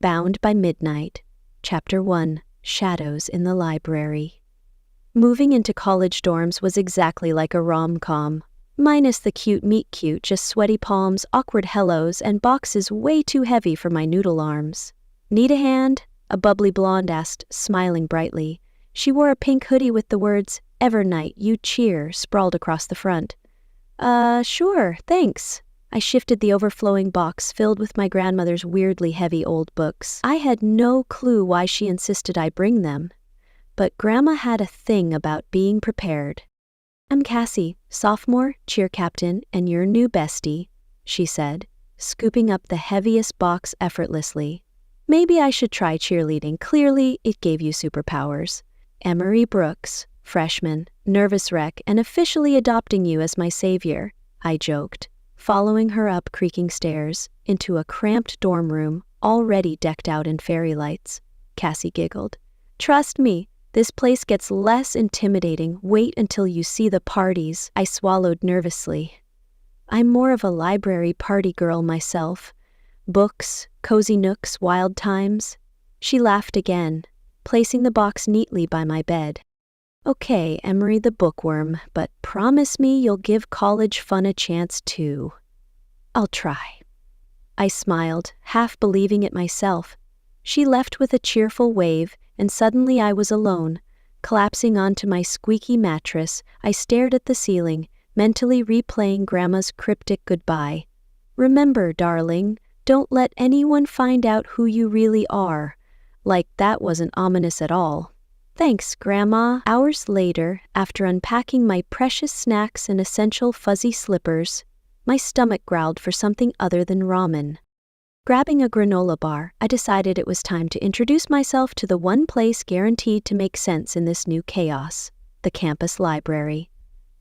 Bound by Midnight. Chapter 1. Shadows in the Library. Moving into college dorms was exactly like a rom-com. Minus the cute meet-cute, just sweaty palms, awkward hellos, and boxes way too heavy for my noodle arms. "Need a hand?" a bubbly blonde asked, smiling brightly. She wore a pink hoodie with the words, "Evernight, you cheer," sprawled across the front. Sure, thanks." I shifted the overflowing box filled with my grandmother's weirdly heavy old books. I had no clue why she insisted I bring them, but Grandma had a thing about being prepared. "I'm Cassie, sophomore, cheer captain, and your new bestie," she said, scooping up the heaviest box effortlessly. "Maybe I should try cheerleading. Clearly, it gave you superpowers. Emery Brooks, freshman, nervous wreck, and officially adopting you as my savior," I joked, following her up creaking stairs, into a cramped dorm room, already decked out in fairy lights. Cassie giggled. "Trust me, this place gets less intimidating. Wait until you see the parties," I swallowed nervously. I'm more of a library party girl myself. Books, cozy nooks, wild times. She laughed again, placing the box neatly by my bed. "Okay, Emery the bookworm, but promise me you'll give college fun a chance too." "I'll try." I smiled, half believing it myself. She left with a cheerful wave, and suddenly I was alone. Collapsing onto my squeaky mattress, I stared at the ceiling, mentally replaying Grandma's cryptic goodbye. "Remember, darling, don't let anyone find out who you really are." Like that wasn't ominous at all. "Thanks, Grandma." Hours later, after unpacking my precious snacks and essential fuzzy slippers, my stomach growled for something other than ramen. Grabbing a granola bar, I decided it was time to introduce myself to the one place guaranteed to make sense in this new chaos, the campus library.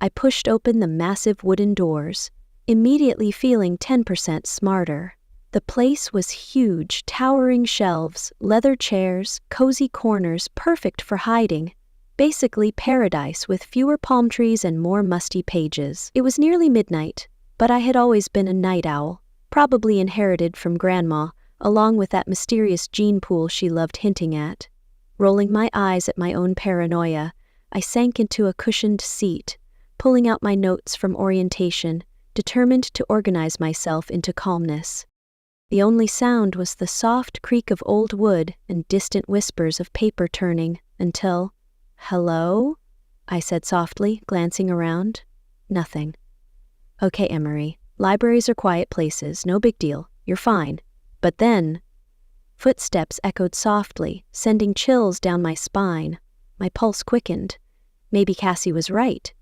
I pushed open the massive wooden doors, immediately feeling 10% smarter. The place was huge, towering shelves, leather chairs, cozy corners perfect for hiding. Basically paradise with fewer palm trees and more musty pages. It was nearly midnight, but I had always been a night owl, probably inherited from Grandma, along with that mysterious gene pool she loved hinting at. Rolling my eyes at my own paranoia, I sank into a cushioned seat, pulling out my notes from orientation, determined to organize myself into calmness. The only sound was the soft creak of old wood and distant whispers of paper turning, until, "Hello?" I said softly, glancing around. Nothing. "Okay, Emery, libraries are quiet places, no big deal, you're fine." But then, footsteps echoed softly, sending chills down my spine. My pulse quickened. Maybe Cassie was right.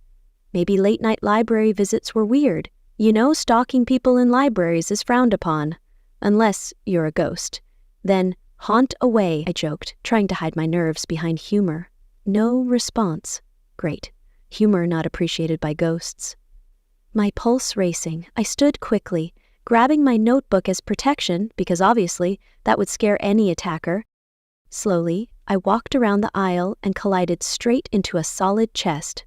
Maybe late-night library visits were weird. You know, stalking people in libraries is frowned upon. Unless you're a ghost. Then, haunt away, I joked, trying to hide my nerves behind humor. No response. Great. Humor not appreciated by ghosts. My pulse racing, I stood quickly, grabbing my notebook as protection, because obviously that would scare any attacker. Slowly, I walked around the aisle and collided straight into a solid chest.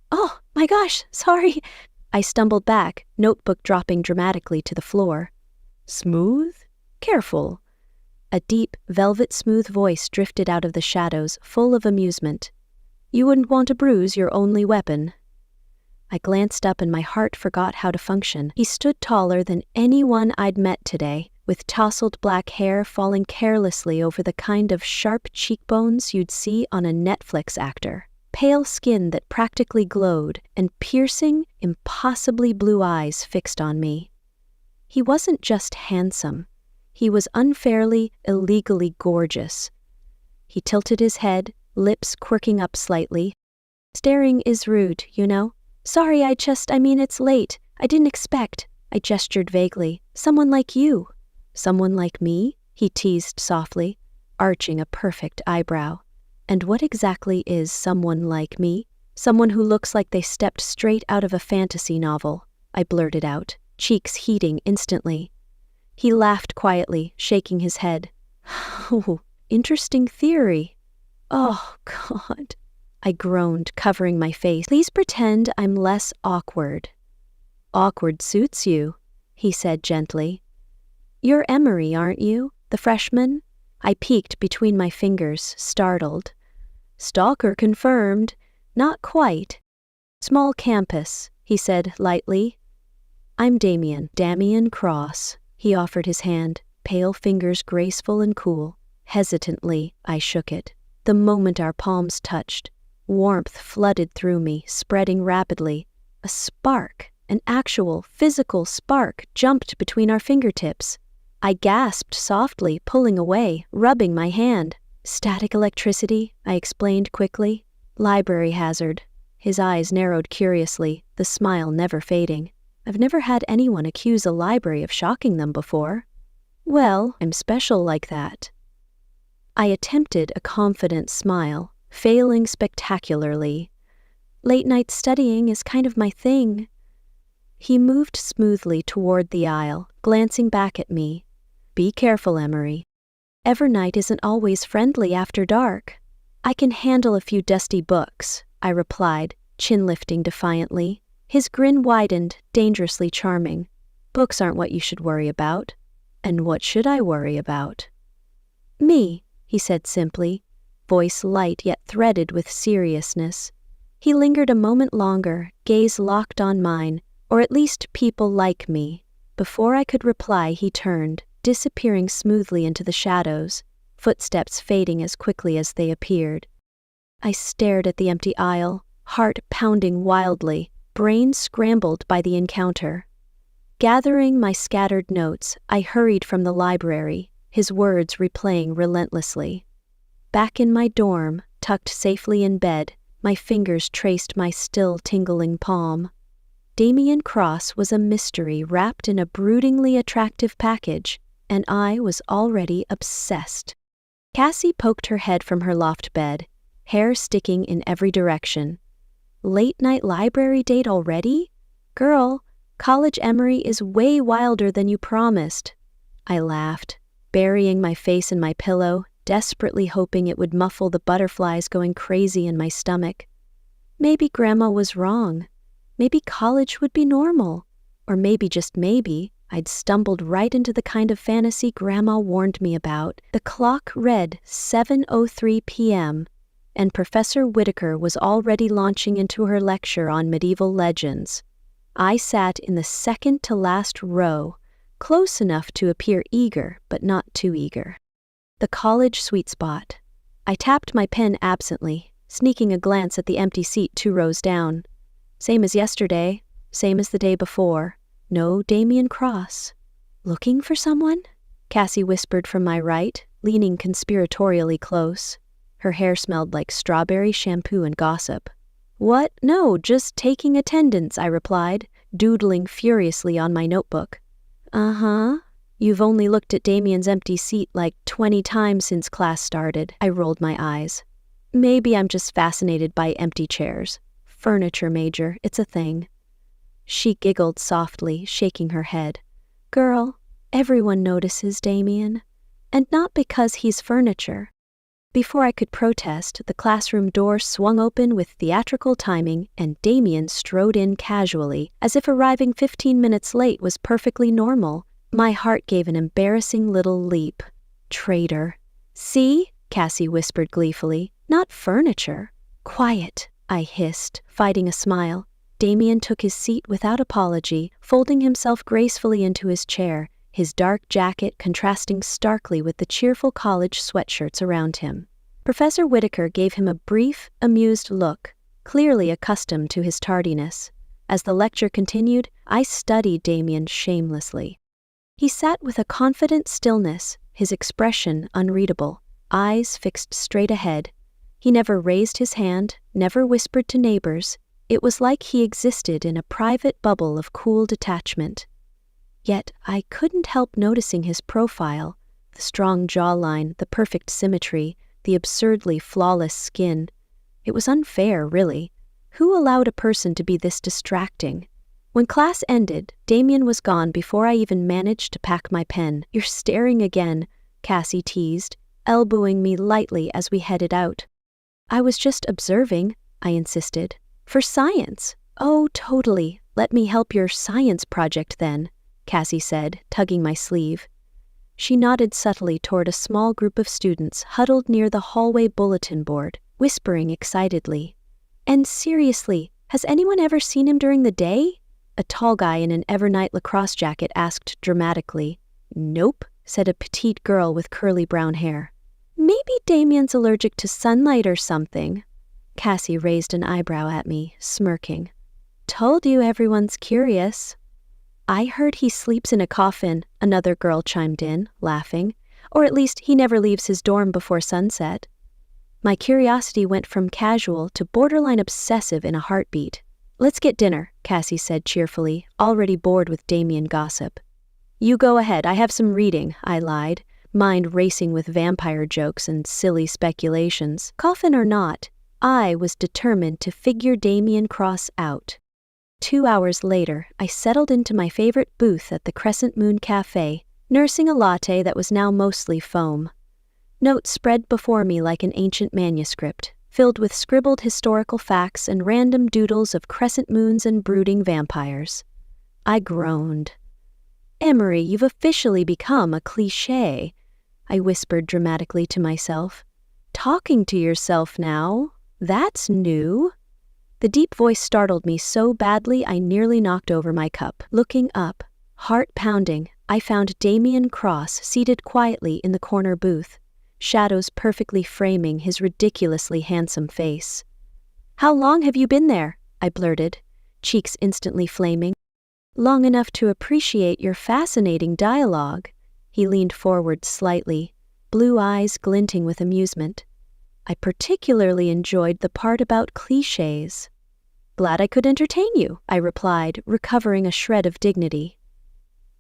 "Oh, my gosh, sorry." I stumbled back, notebook dropping dramatically to the floor. "Smooth? Careful." A deep, velvet-smooth voice drifted out of the shadows, full of amusement. "You wouldn't want to bruise your only weapon." I glanced up and my heart forgot how to function. He stood taller than anyone I'd met today, with tousled black hair falling carelessly over the kind of sharp cheekbones you'd see on a Netflix actor, pale skin that practically glowed, and piercing, impossibly blue eyes fixed on me. He wasn't just handsome. He was unfairly, illegally gorgeous. He tilted his head, lips quirking up slightly. "Staring is rude, you know. Sorry, I mean it's late. I didn't expect." I gestured vaguely. "Someone like you." "Someone like me?" he teased softly, arching a perfect eyebrow. "And what exactly is someone like me?" "Someone who looks like they stepped straight out of a fantasy novel," I blurted out, cheeks heating instantly. He laughed quietly, shaking his head. "Oh, interesting theory." "Oh, God." I groaned, covering my face. "Please pretend I'm less awkward." "Awkward suits you," he said gently. "You're Emery, aren't you? The freshman?" I peeked between my fingers, startled. Stalker confirmed. Not quite. Small campus, he said lightly. I'm Damien Cross. He offered his hand, pale fingers graceful and cool. Hesitantly, I shook it. The moment our palms touched, warmth flooded through me, spreading rapidly. A spark, an actual, physical spark, jumped between our fingertips. I gasped softly, pulling away, rubbing my hand. Static electricity, I explained quickly. Library hazard. His eyes narrowed curiously, the smile never fading. I've never had anyone accuse a library of shocking them before. Well, I'm special like that. I attempted a confident smile, failing spectacularly. Late-night studying is kind of my thing. He moved smoothly toward the aisle, glancing back at me. Be careful, Emery. Evernight isn't always friendly after dark. I can handle a few dusty books, I replied, chin lifting defiantly. His grin widened, dangerously charming. Books aren't what you should worry about. And what should I worry about? Me, he said simply, voice light yet threaded with seriousness. He lingered a moment longer, gaze locked on mine, or at least people like me. Before I could reply, he turned, disappearing smoothly into the shadows, footsteps fading as quickly as they appeared. I stared at the empty aisle, heart pounding wildly, brain scrambled by the encounter. Gathering my scattered notes, I hurried from the library, his words replaying relentlessly. Back in my dorm, tucked safely in bed, my fingers traced my still tingling palm. Damien Cross was a mystery wrapped in a broodingly attractive package, and I was already obsessed. Cassie poked her head from her loft bed, hair sticking in every direction. Late-night library date already? Girl, College Emery is way wilder than you promised. I laughed, burying my face in my pillow, desperately hoping it would muffle the butterflies going crazy in my stomach. Maybe Grandma was wrong. Maybe college would be normal. Or maybe, just maybe, I'd stumbled right into the kind of fantasy Grandma warned me about. The clock read 7:03 p.m., and Professor Whitaker was already launching into her lecture on medieval legends. I sat in the second-to-last row, close enough to appear eager, but not too eager. The college sweet spot. I tapped my pen absently, sneaking a glance at the empty seat 2 rows down. Same as yesterday, same as the day before. No Damien Cross. Looking for someone? Cassie whispered from my right, leaning conspiratorially close. Her hair smelled like strawberry shampoo and gossip. What? No, just taking attendance, I replied, doodling furiously on my notebook. Uh-huh. You've only looked at Damien's empty seat like 20 times since class started. I rolled my eyes. Maybe I'm just fascinated by empty chairs. Furniture major, it's a thing. She giggled softly, shaking her head. Girl, everyone notices Damien. And not because he's furniture. Before I could protest, the classroom door swung open with theatrical timing, and Damien strode in casually, as if arriving 15 minutes late was perfectly normal. My heart gave an embarrassing little leap. Traitor. See? Cassie whispered gleefully. Not furniture. Quiet, I hissed, fighting a smile. Damien took his seat without apology, folding himself gracefully into his chair, his dark jacket contrasting starkly with the cheerful college sweatshirts around him. Professor Whitaker gave him a brief, amused look, clearly accustomed to his tardiness. As the lecture continued, I studied Damien shamelessly. He sat with a confident stillness, his expression unreadable, eyes fixed straight ahead. He never raised his hand, never whispered to neighbors. It was like he existed in a private bubble of cool detachment. Yet I couldn't help noticing his profile, the strong jawline, the perfect symmetry, the absurdly flawless skin. It was unfair, really. Who allowed a person to be this distracting? When class ended, Damien was gone before I even managed to pack my pen. You're staring again, Cassie teased, elbowing me lightly as we headed out. I was just observing, I insisted. For science. Oh, totally. Let me help your science project then, Cassie said, tugging my sleeve. She nodded subtly toward a small group of students huddled near the hallway bulletin board, whispering excitedly. And seriously, has anyone ever seen him during the day? A tall guy in an Evernight lacrosse jacket asked dramatically. Nope, said a petite girl with curly brown hair. Maybe Damien's allergic to sunlight or something. Cassie raised an eyebrow at me, smirking. Told you everyone's curious. I heard he sleeps in a coffin, another girl chimed in, laughing. Or at least he never leaves his dorm before sunset. My curiosity went from casual to borderline obsessive in a heartbeat. Let's get dinner, Cassie said cheerfully, already bored with Damien gossip. You go ahead, I have some reading, I lied, mind racing with vampire jokes and silly speculations. Coffin or not, I was determined to figure Damien Cross out. 2 hours later, I settled into my favorite booth at the Crescent Moon Cafe, nursing a latte that was now mostly foam. Notes spread before me like an ancient manuscript, filled with scribbled historical facts and random doodles of crescent moons and brooding vampires. I groaned. Emery, you've officially become a cliché, I whispered dramatically to myself. Talking to yourself now? That's new. The deep voice startled me so badly I nearly knocked over my cup. Looking up, heart pounding, I found Damien Cross seated quietly in the corner booth, shadows perfectly framing his ridiculously handsome face. How long have you been there? I blurted, cheeks instantly flaming. Long enough to appreciate your fascinating dialogue. He leaned forward slightly, blue eyes glinting with amusement. I particularly enjoyed the part about clichés. Glad I could entertain you, I replied, recovering a shred of dignity.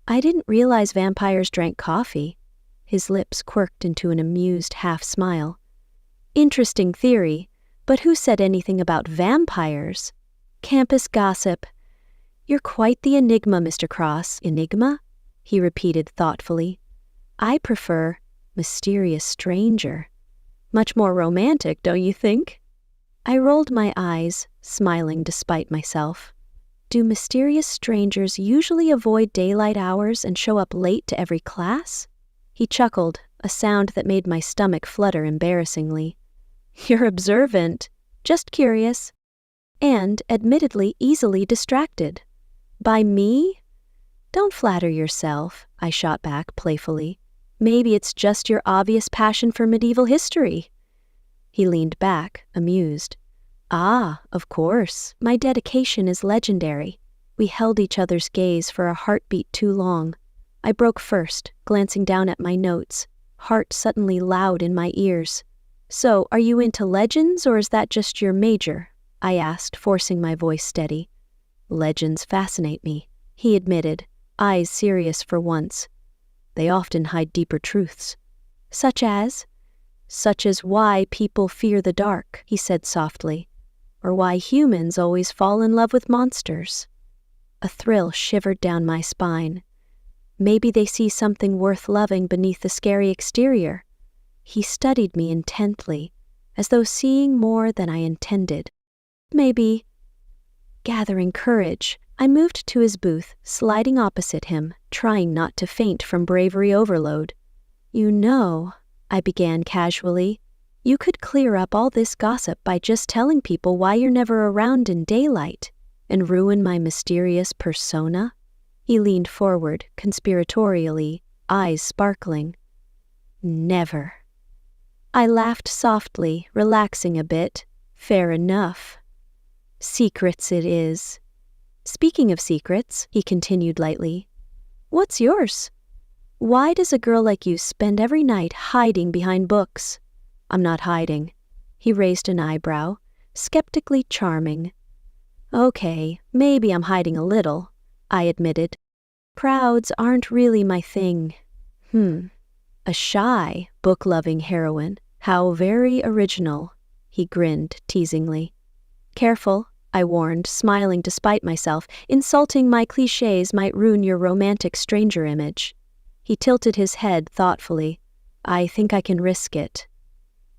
I didn't realize vampires drank coffee. His lips quirked into an amused half-smile. Interesting theory, but who said anything about vampires? Campus gossip. You're quite the enigma, Mr. Cross. Enigma? He repeated thoughtfully. I prefer mysterious stranger. Much more romantic, don't you think? I rolled my eyes, smiling despite myself. Do mysterious strangers usually avoid daylight hours and show up late to every class? He chuckled, a sound that made my stomach flutter embarrassingly. You're observant, just curious, and admittedly easily distracted. By me? Don't flatter yourself, I shot back playfully. Maybe it's just your obvious passion for medieval history. He leaned back, amused. Ah, of course. My dedication is legendary. We held each other's gaze for a heartbeat too long. I broke first, glancing down at my notes, heart suddenly loud in my ears. So, are you into legends, or is that just your major? I asked, forcing my voice steady. Legends fascinate me, he admitted, eyes serious for once. They often hide deeper truths. Such as why people fear the dark, he said softly, or why humans always fall in love with monsters. A thrill shivered down my spine. Maybe they see something worth loving beneath the scary exterior. He studied me intently, as though seeing more than I intended. Maybe. Gathering courage, I moved to his booth, sliding opposite him, trying not to faint from bravery overload. You know, I began casually, you could clear up all this gossip by just telling people why you're never around in daylight, and ruin my mysterious persona? He leaned forward, conspiratorially, eyes sparkling. Never. I laughed softly, relaxing a bit. Fair enough. Secrets it is. Speaking of secrets, he continued lightly, what's yours? Why does a girl like you spend every night hiding behind books? I'm not hiding. He raised an eyebrow, skeptically charming. Okay, maybe I'm hiding a little, I admitted. Crowds aren't really my thing. A shy, book-loving heroine. How very original, he grinned teasingly. Careful, I warned, smiling despite myself. Insulting my clichés might ruin your romantic stranger image. He tilted his head thoughtfully. I think I can risk it.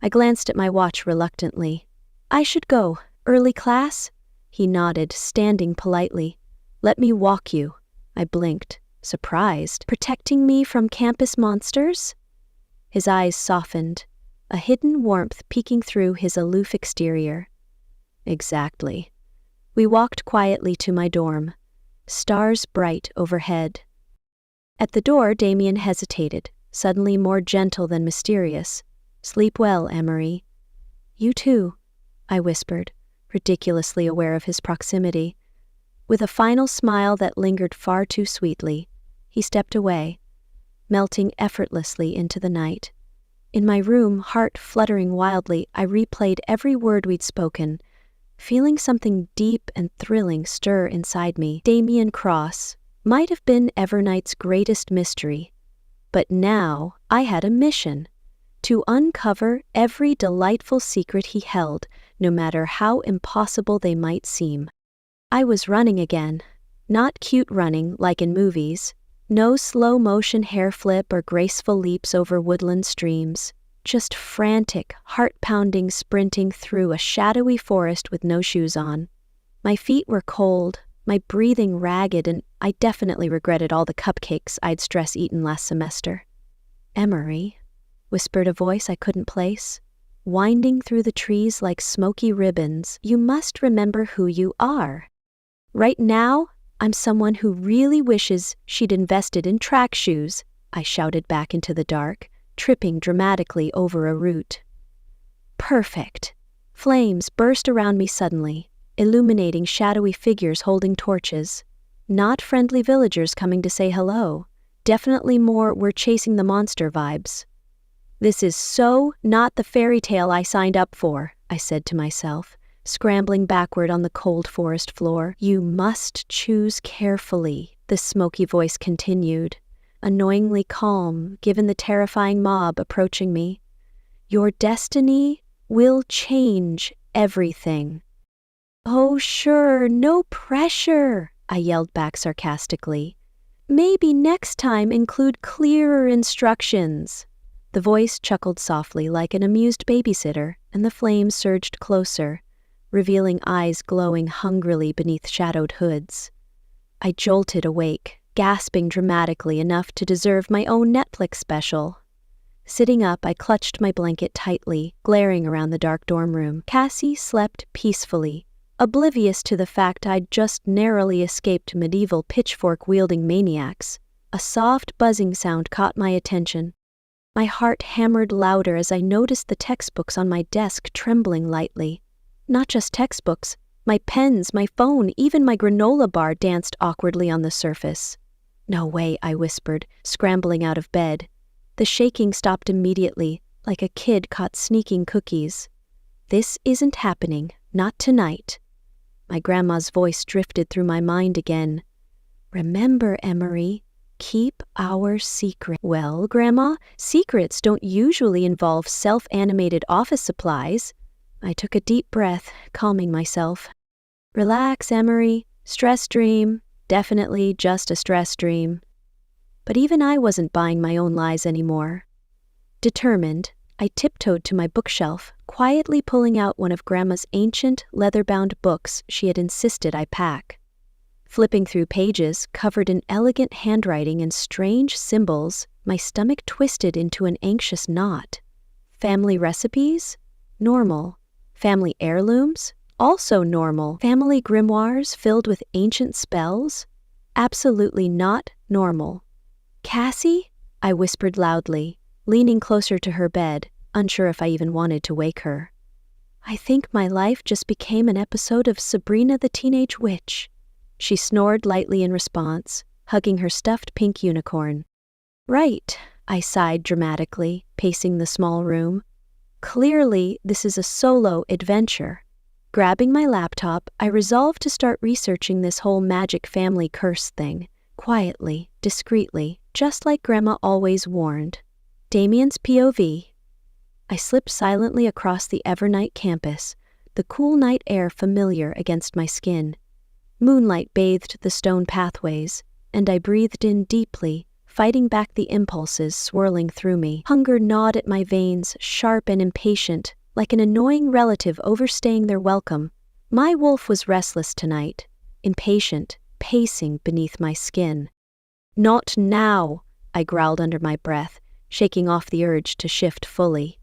I glanced at my watch reluctantly. I should go. Early class? He nodded, standing politely. Let me walk you. I blinked, surprised. Protecting me from campus monsters? His eyes softened, a hidden warmth peeking through his aloof exterior. Exactly. We walked quietly to my dorm, stars bright overhead. At the door, Damien hesitated, suddenly more gentle than mysterious. Sleep well, Emery. You too, I whispered, ridiculously aware of his proximity. With a final smile that lingered far too sweetly, he stepped away, melting effortlessly into the night. In my room, heart fluttering wildly, I replayed every word we'd spoken, feeling something deep and thrilling stir inside me. Damien Cross might have been Evernight's greatest mystery, but now I had a mission: to uncover every delightful secret he held, no matter how impossible they might seem. I was running again, not cute running like in movies, no slow-motion hair flip or graceful leaps over woodland streams, just frantic, heart-pounding sprinting through a shadowy forest with no shoes on. My feet were cold, my breathing ragged, and I definitely regretted all the cupcakes I'd stress-eaten last semester. Emery, whispered a voice I couldn't place, winding through the trees like smoky ribbons. You must remember who you are. Right now, I'm someone who really wishes she'd invested in track shoes, I shouted back into the dark, tripping dramatically over a root. Perfect. Flames burst around me suddenly, illuminating shadowy figures holding torches. Not friendly villagers coming to say hello. Definitely more we're chasing the monster vibes. This is so not the fairy tale I signed up for, I said to myself, scrambling backward on the cold forest floor. You must choose carefully, the smoky voice continued, annoyingly calm given the terrifying mob approaching me. Your destiny will change everything. Oh sure, no pressure, I yelled back sarcastically. Maybe next time include clearer instructions. The voice chuckled softly like an amused babysitter, and the flames surged closer, revealing eyes glowing hungrily beneath shadowed hoods. I jolted awake, gasping dramatically enough to deserve my own Netflix special. Sitting up, I clutched my blanket tightly, glaring around the dark dorm room. Cassie slept peacefully, oblivious to the fact I'd just narrowly escaped medieval pitchfork-wielding maniacs. A soft buzzing sound caught my attention. My heart hammered louder as I noticed the textbooks on my desk trembling lightly. Not just textbooks, my pens, my phone, even my granola bar danced awkwardly on the surface. No way, I whispered, scrambling out of bed. The shaking stopped immediately, like a kid caught sneaking cookies. This isn't happening, not tonight. My grandma's voice drifted through my mind again. Remember, Emery, keep our secret. Well, Grandma, secrets don't usually involve self-animated office supplies. I took a deep breath, calming myself. Relax, Emery. Stress dream. Definitely just a stress dream. But even I wasn't buying my own lies anymore. Determined, I tiptoed to my bookshelf, quietly pulling out one of Grandma's ancient, leather-bound books she had insisted I pack. Flipping through pages covered in elegant handwriting and strange symbols, my stomach twisted into an anxious knot. Family recipes? Normal. Family heirlooms? Also normal. Family grimoires filled with ancient spells? Absolutely not normal. Cassie? I whispered loudly, leaning closer to her bed, unsure if I even wanted to wake her. I think my life just became an episode of Sabrina the Teenage Witch. She snored lightly in response, hugging her stuffed pink unicorn. Right, I sighed dramatically, pacing the small room. Clearly, this is a solo adventure. Grabbing my laptop, I resolved to start researching this whole magic family curse thing, quietly, discreetly, just like Grandma always warned. Damien's POV. I slipped silently across the Evernight campus, the cool night air familiar against my skin. Moonlight bathed the stone pathways, and I breathed in deeply, fighting back the impulses swirling through me. Hunger gnawed at my veins, sharp and impatient, like an annoying relative overstaying their welcome. My wolf was restless tonight, impatient, pacing beneath my skin. Not now, I growled under my breath, shaking off the urge to shift fully.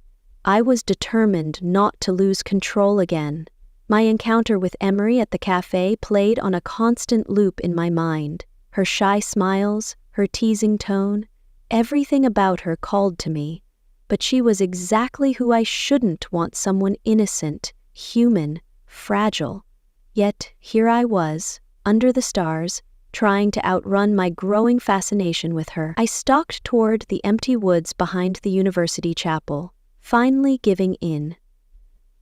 I was determined not to lose control again. My encounter with Emery at the cafe played on a constant loop in my mind. Her shy smiles, her teasing tone, everything about her called to me. But she was exactly who I shouldn't want, someone innocent, human, fragile. Yet here I was, under the stars, trying to outrun my growing fascination with her. I stalked toward the empty woods behind the university chapel, finally giving in.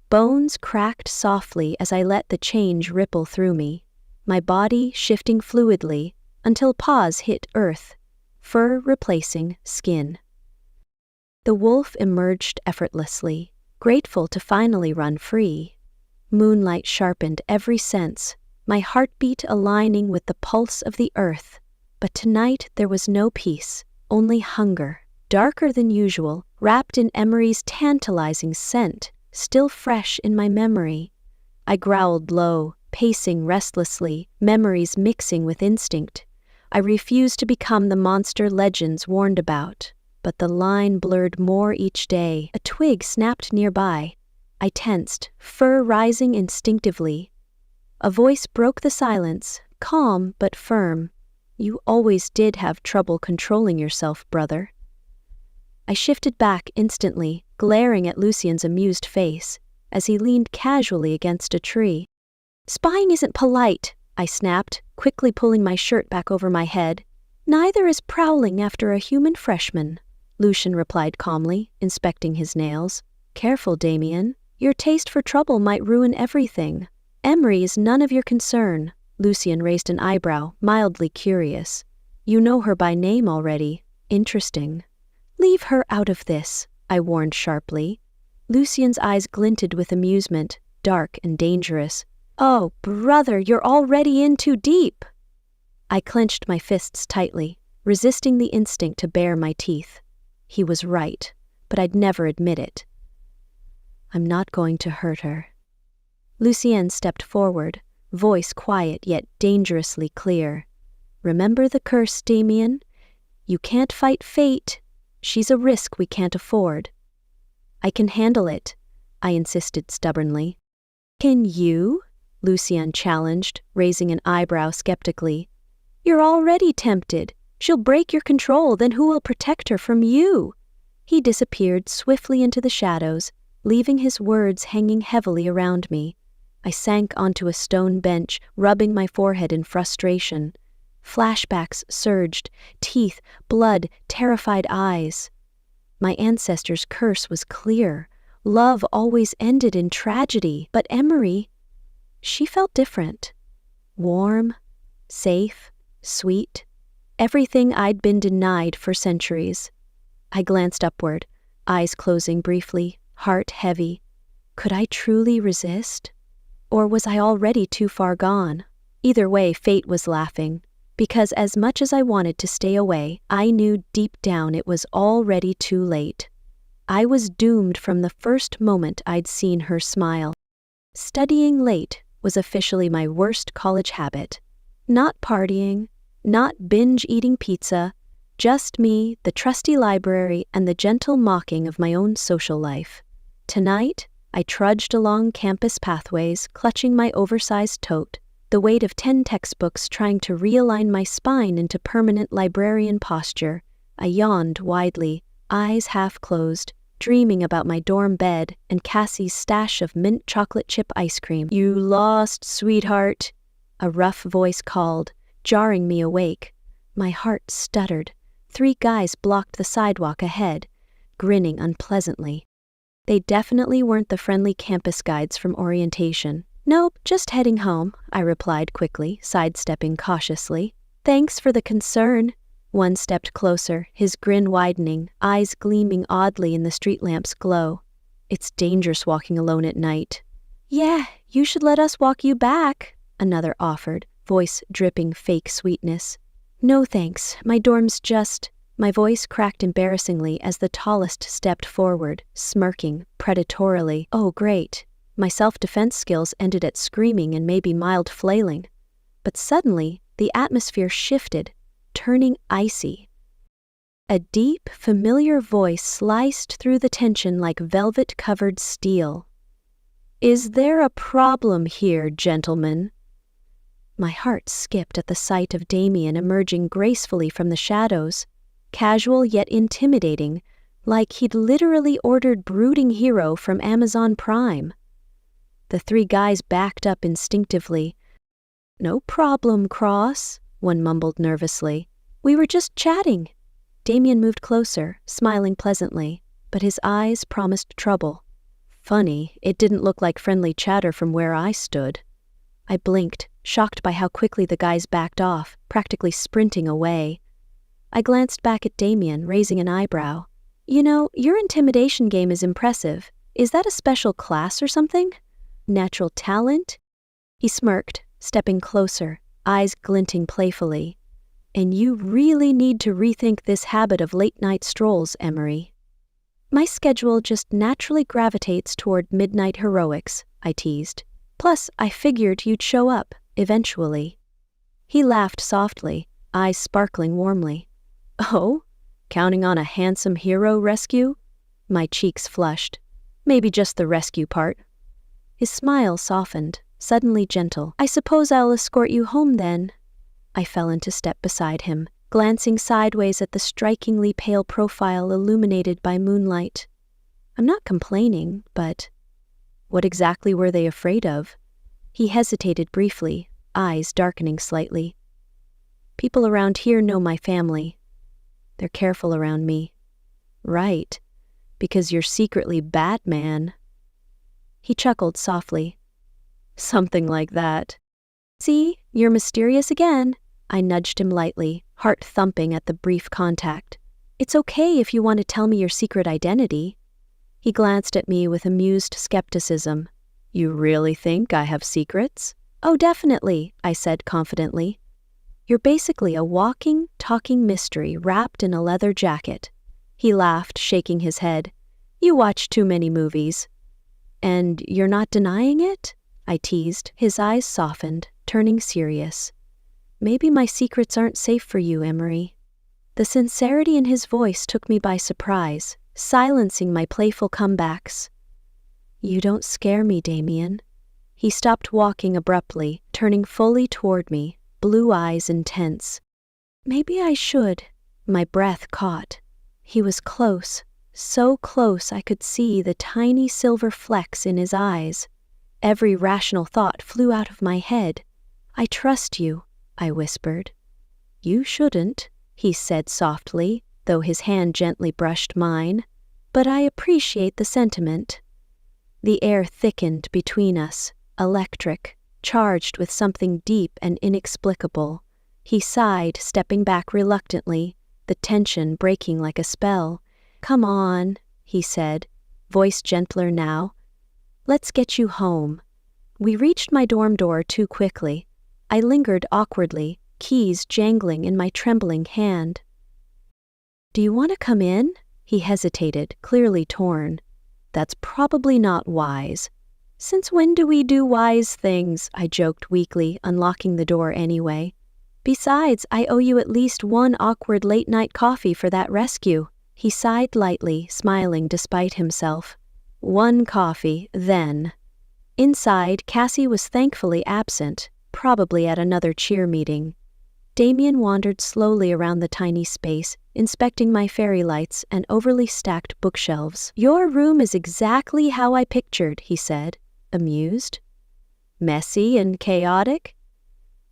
Bones cracked softly as I let the change ripple through me, my body shifting fluidly until paws hit earth, fur replacing skin. The wolf emerged effortlessly, grateful to finally run free. Moonlight sharpened every sense, my heartbeat aligning with the pulse of the earth. But tonight there was no peace, only hunger, darker than usual, wrapped in Emery's tantalizing scent, still fresh in my memory. I growled low, pacing restlessly, memories mixing with instinct. I refused to become the monster legends warned about, but the line blurred more each day. A twig snapped nearby. I tensed, fur rising instinctively. A voice broke the silence, calm but firm. You always did have trouble controlling yourself, brother. I shifted back instantly, glaring at Lucien's amused face, as he leaned casually against a tree. Spying isn't polite, I snapped, quickly pulling my shirt back over my head. Neither is prowling after a human freshman, Lucien replied calmly, inspecting his nails. Careful, Damien. Your taste for trouble might ruin everything. Emery is none of your concern. Lucien raised an eyebrow, mildly curious. You know her by name already. Interesting. Leave her out of this, I warned sharply. Lucien's eyes glinted with amusement, dark and dangerous. Oh, brother, you're already in too deep. I clenched my fists tightly, resisting the instinct to bare my teeth. He was right, but I'd never admit it. I'm not going to hurt her. Lucien stepped forward, voice quiet yet dangerously clear. Remember the curse, Damien? You can't fight fate. She's a risk we can't afford. I can handle it, I insisted stubbornly. Can you? Lucien challenged, raising an eyebrow skeptically. You're already tempted. She'll break your control, then who will protect her from you? He disappeared swiftly into the shadows, leaving his words hanging heavily around me. I sank onto a stone bench, rubbing my forehead in frustration. Flashbacks surged, teeth, blood, terrified eyes. My ancestors' curse was clear. Love always ended in tragedy, but Emery, she felt different. Warm, safe, sweet. Everything I'd been denied for centuries. I glanced upward, eyes closing briefly, heart heavy. Could I truly resist? Or was I already too far gone? Either way, fate was laughing. Because as much as I wanted to stay away, I knew deep down it was already too late. I was doomed from the first moment I'd seen her smile. Studying late was officially my worst college habit. Not partying, not binge-eating pizza, just me, the trusty library, and the gentle mocking of my own social life. Tonight, I trudged along campus pathways, clutching my oversized tote, the weight of 10 textbooks trying to realign my spine into permanent librarian posture. I yawned widely, eyes half closed, dreaming about my dorm bed and Cassie's stash of mint chocolate chip ice cream. You lost, sweetheart, a rough voice called, jarring me awake. My heart stuttered. 3 guys blocked the sidewalk ahead, grinning unpleasantly. They definitely weren't the friendly campus guides from orientation. Nope, just heading home, I replied quickly, sidestepping cautiously. Thanks for the concern. One stepped closer, his grin widening, eyes gleaming oddly in the street lamp's glow. It's dangerous walking alone at night. Yeah, you should let us walk you back, another offered, voice dripping fake sweetness. No thanks, my dorm's just... My voice cracked embarrassingly as the tallest stepped forward, smirking predatorily. Oh, great. My self-defense skills ended at screaming and maybe mild flailing. But suddenly, the atmosphere shifted. turning icy. A deep, familiar voice sliced through the tension like velvet-covered steel. "Is there a problem here, gentlemen?" My heart skipped at the sight of Damien emerging gracefully from the shadows, casual yet intimidating, like he'd literally ordered Brooding Hero from Amazon Prime. The three guys backed up instinctively. "No problem, Cross," one mumbled nervously. "We were just chatting." Damien moved closer, smiling pleasantly, but his eyes promised trouble. Funny, it didn't look like friendly chatter from where I stood. I blinked, shocked by how quickly the guys backed off, practically sprinting away. I glanced back at Damien, raising an eyebrow. "You know, your intimidation game is impressive. Is that a special class or something? Natural talent?" He smirked, stepping closer, eyes glinting playfully. "And you really need to rethink this habit of late-night strolls, Emery." "My schedule just naturally gravitates toward midnight heroics," I teased. "Plus, I figured you'd show up, eventually." He laughed softly, eyes sparkling warmly. "Oh? Counting on a handsome hero rescue?" My cheeks flushed. "Maybe just the rescue part." His smile softened, suddenly gentle. "I suppose I'll escort you home then." I fell into step beside him, glancing sideways at the strikingly pale profile illuminated by moonlight. I'm not complaining, but what exactly were they afraid of? He hesitated briefly, eyes darkening slightly. "People around here know my family. They're careful around me." "Right, because you're secretly Batman." He chuckled softly. "Something like that." "See, you're mysterious again." I nudged him lightly, heart thumping at the brief contact. "It's okay if you want to tell me your secret identity." He glanced at me with amused skepticism. "You really think I have secrets?" "Oh, definitely," I said confidently. "You're basically a walking, talking mystery wrapped in a leather jacket." He laughed, shaking his head. "You watch too many movies." "And you're not denying it?" I teased. His eyes softened, turning serious. "Maybe my secrets aren't safe for you, Emery." The sincerity in his voice took me by surprise, silencing my playful comebacks. "You don't scare me, Damien." He stopped walking abruptly, turning fully toward me, blue eyes intense. "Maybe I should." My breath caught. He was close, so close I could see the tiny silver flecks in his eyes. Every rational thought flew out of my head. "I trust you," I whispered. "You shouldn't," he said softly, though his hand gently brushed mine. "But I appreciate the sentiment." The air thickened between us, electric, charged with something deep and inexplicable. He sighed, stepping back reluctantly, the tension breaking like a spell. "Come on," he said, voice gentler now. "Let's get you home." We reached my dorm door too quickly. I lingered awkwardly, keys jangling in my trembling hand. "Do you want to come in?" He hesitated, clearly torn. "That's probably not wise." "Since when do we do wise things?" I joked weakly, unlocking the door anyway. "Besides, I owe you at least one awkward late-night coffee for that rescue." He sighed lightly, smiling despite himself. One coffee, then. Inside, Cassie was thankfully absent, probably at another cheer meeting. Damien wandered slowly around the tiny space, inspecting my fairy lights and overly stacked bookshelves. "Your room is exactly how I pictured," he said, amused. "Messy and chaotic?"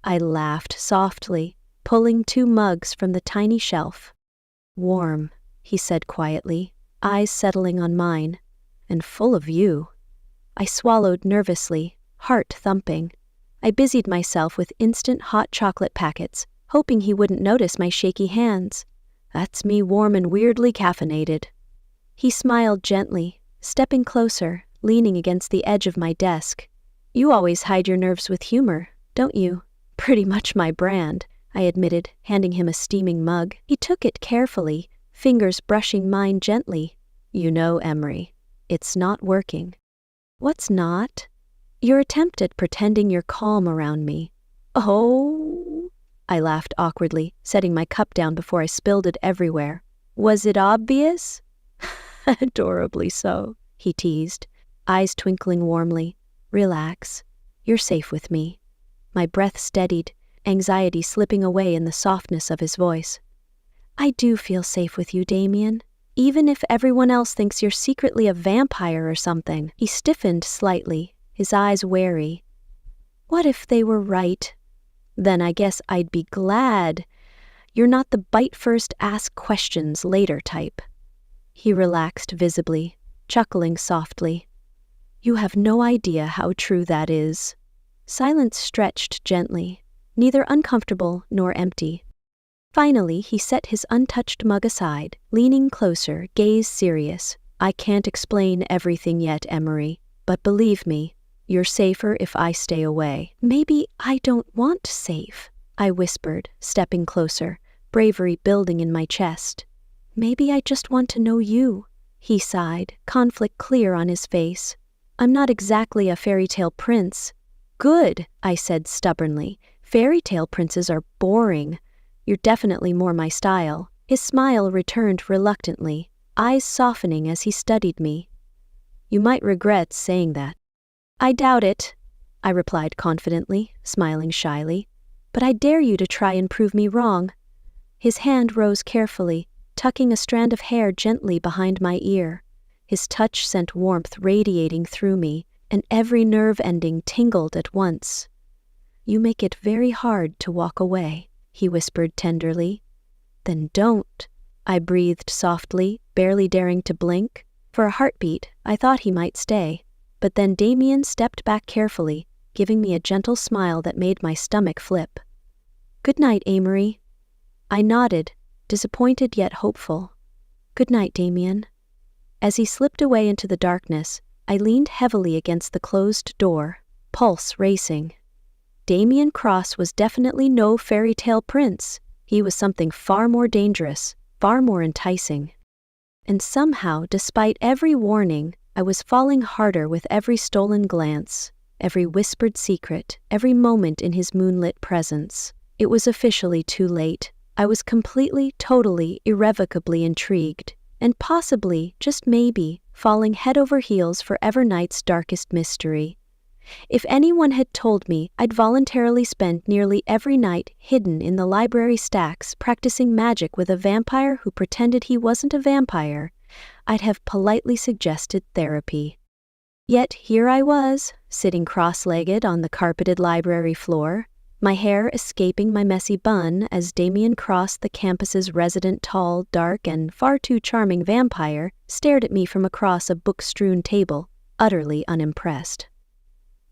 I laughed softly, pulling 2 mugs from the tiny shelf. "Warm," he said quietly, eyes settling on mine. "And full of you." I swallowed nervously, heart thumping. I busied myself with instant hot chocolate packets, hoping he wouldn't notice my shaky hands. "That's me warm and weirdly caffeinated." He smiled gently, stepping closer, leaning against the edge of my desk. "You always hide your nerves with humor, don't you?" "Pretty much my brand," I admitted, handing him a steaming mug. He took it carefully, fingers brushing mine gently. "You know, Emery, it's not working." "What's not?" "Your attempt at pretending you're calm around me." "Oh!" I laughed awkwardly, setting my cup down before I spilled it everywhere. Was it obvious? Adorably so, he teased, eyes twinkling warmly. Relax. You're safe with me. My breath steadied, anxiety slipping away in the softness of his voice. I do feel safe with you, Damien. Even if everyone else thinks you're secretly a vampire or something. He stiffened slightly, his eyes wary. What if they were right? Then I guess I'd be glad. You're not the bite first, ask questions later type. He relaxed visibly, chuckling softly. You have no idea how true that is. Silence stretched gently, neither uncomfortable nor empty. Finally, he set his untouched mug aside, leaning closer, gaze serious. I can't explain everything yet, Emery, but believe me, you're safer if I stay away. Maybe I don't want safe, I whispered, stepping closer, bravery building in my chest. Maybe I just want to know you, he sighed, conflict clear on his face. I'm not exactly a fairy tale prince. Good, I said stubbornly. Fairy tale princes are boring. You're definitely more my style. His smile returned reluctantly, eyes softening as he studied me. You might regret saying that. I doubt it, I replied confidently, smiling shyly. But I dare you to try and prove me wrong. His hand rose carefully, tucking a strand of hair gently behind my ear. His touch sent warmth radiating through me, and every nerve ending tingled at once. You make it very hard to walk away, he whispered tenderly. Then don't, I breathed softly, barely daring to blink. For a heartbeat, I thought he might stay. But then Damien stepped back carefully, giving me a gentle smile that made my stomach flip. Good night, Amory. I nodded, disappointed yet hopeful. Good night, Damien. As he slipped away into the darkness, I leaned heavily against the closed door, pulse racing. Damien Cross was definitely no fairy tale prince. He was something far more dangerous, far more enticing. And somehow, despite every warning, I was falling harder with every stolen glance, every whispered secret, every moment in his moonlit presence. It was officially too late. I was completely, totally, irrevocably intrigued, and possibly, just maybe, falling head over heels for Evernight's darkest mystery. If anyone had told me I'd voluntarily spend nearly every night hidden in the library stacks practicing magic with a vampire who pretended he wasn't a vampire, I'd have politely suggested therapy. Yet here I was, sitting cross-legged on the carpeted library floor, my hair escaping my messy bun as Damien Cross, the campus's resident tall, dark, and far too charming vampire, stared at me from across a book-strewn table, utterly unimpressed.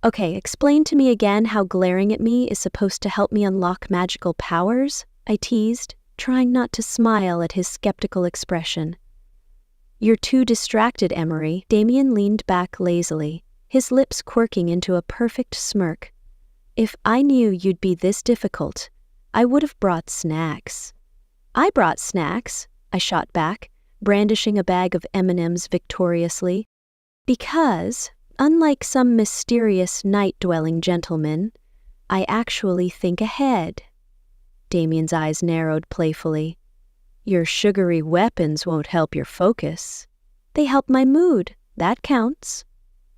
Okay, explain to me again how glaring at me is supposed to help me unlock magical powers, I teased, trying not to smile at his skeptical expression. You're too distracted, Emery. Damien leaned back lazily, his lips quirking into a perfect smirk. If I knew you'd be this difficult, I would have brought snacks. I brought snacks, I shot back, brandishing a bag of M&Ms victoriously. Because, unlike some mysterious night-dwelling gentleman, I actually think ahead. Damien's eyes narrowed playfully. Your sugary weapons won't help your focus. They help my mood. That counts.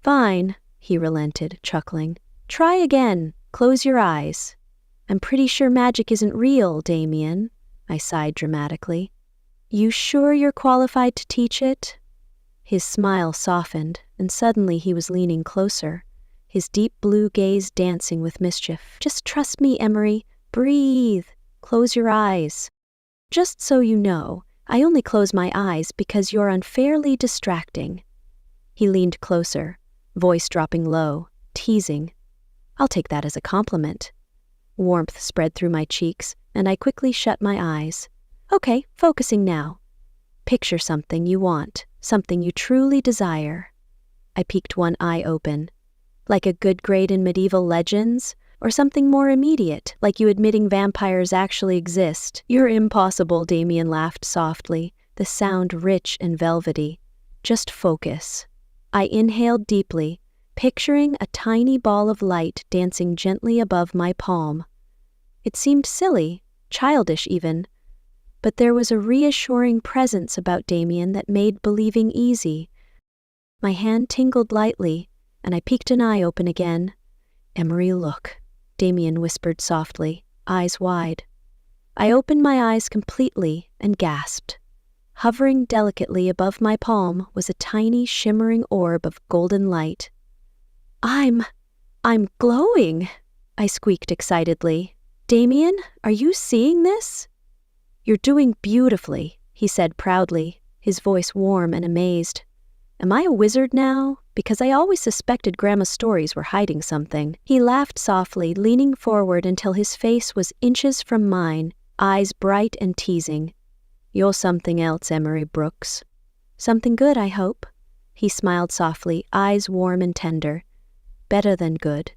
Fine, he relented, chuckling. Try again. Close your eyes. I'm pretty sure magic isn't real, Damien, I sighed dramatically. You sure you're qualified to teach it? His smile softened, and suddenly he was leaning closer, his deep blue gaze dancing with mischief. Just trust me, Emery. Breathe. Close your eyes. Just so you know, I only close my eyes because you're unfairly distracting. He leaned closer, voice dropping low, teasing. I'll take that as a compliment. Warmth spread through my cheeks, and I quickly shut my eyes. Okay, focusing now. Picture something you want, something you truly desire. I peeked one eye open. Like a good grade in medieval legends, or something more immediate, like you admitting vampires actually exist. You're impossible, Damien laughed softly, the sound rich and velvety. Just focus. I inhaled deeply, picturing a tiny ball of light dancing gently above my palm. It seemed silly, childish even, but there was a reassuring presence about Damien that made believing easy. My hand tingled lightly, and I peeked an eye open again. "Emery, look," Damien whispered softly, eyes wide. I opened my eyes completely and gasped. Hovering delicately above my palm was a tiny, shimmering orb of golden light. I'm glowing," I squeaked excitedly. "Damien, are you seeing this?" "You're doing beautifully," he said proudly, his voice warm and amazed. "Am I a wizard now? Because I always suspected Grandma's stories were hiding something." He laughed softly, leaning forward until his face was inches from mine, eyes bright and teasing. "You're something else, Emery Brooks." "Something good, I hope." He smiled softly, eyes warm and tender. "Better than good."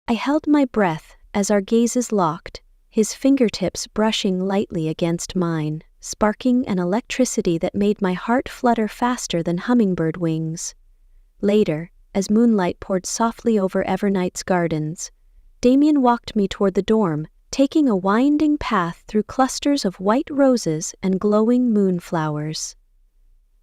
I held my breath as our gazes locked, his fingertips brushing lightly against mine, sparking an electricity that made my heart flutter faster than hummingbird wings. Later, as moonlight poured softly over Evernight's gardens, Damien walked me toward the dorm, taking a winding path through clusters of white roses and glowing moonflowers.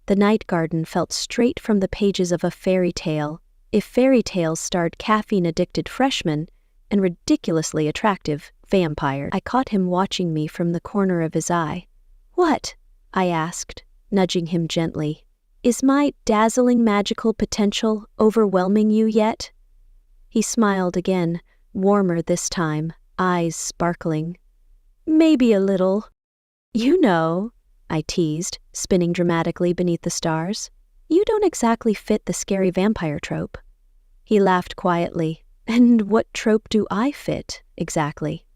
The night garden felt straight from the pages of a fairy tale, if fairy tales starred caffeine-addicted freshmen and ridiculously attractive vampires. I caught him watching me from the corner of his eye. "What?" I asked, nudging him gently. "Is my dazzling magical potential overwhelming you yet?" He smiled again, warmer this time, eyes sparkling. "Maybe a little." "You know," I teased, spinning dramatically beneath the stars. "You don't exactly fit the scary vampire trope." He laughed quietly. "And what trope do I fit, exactly?"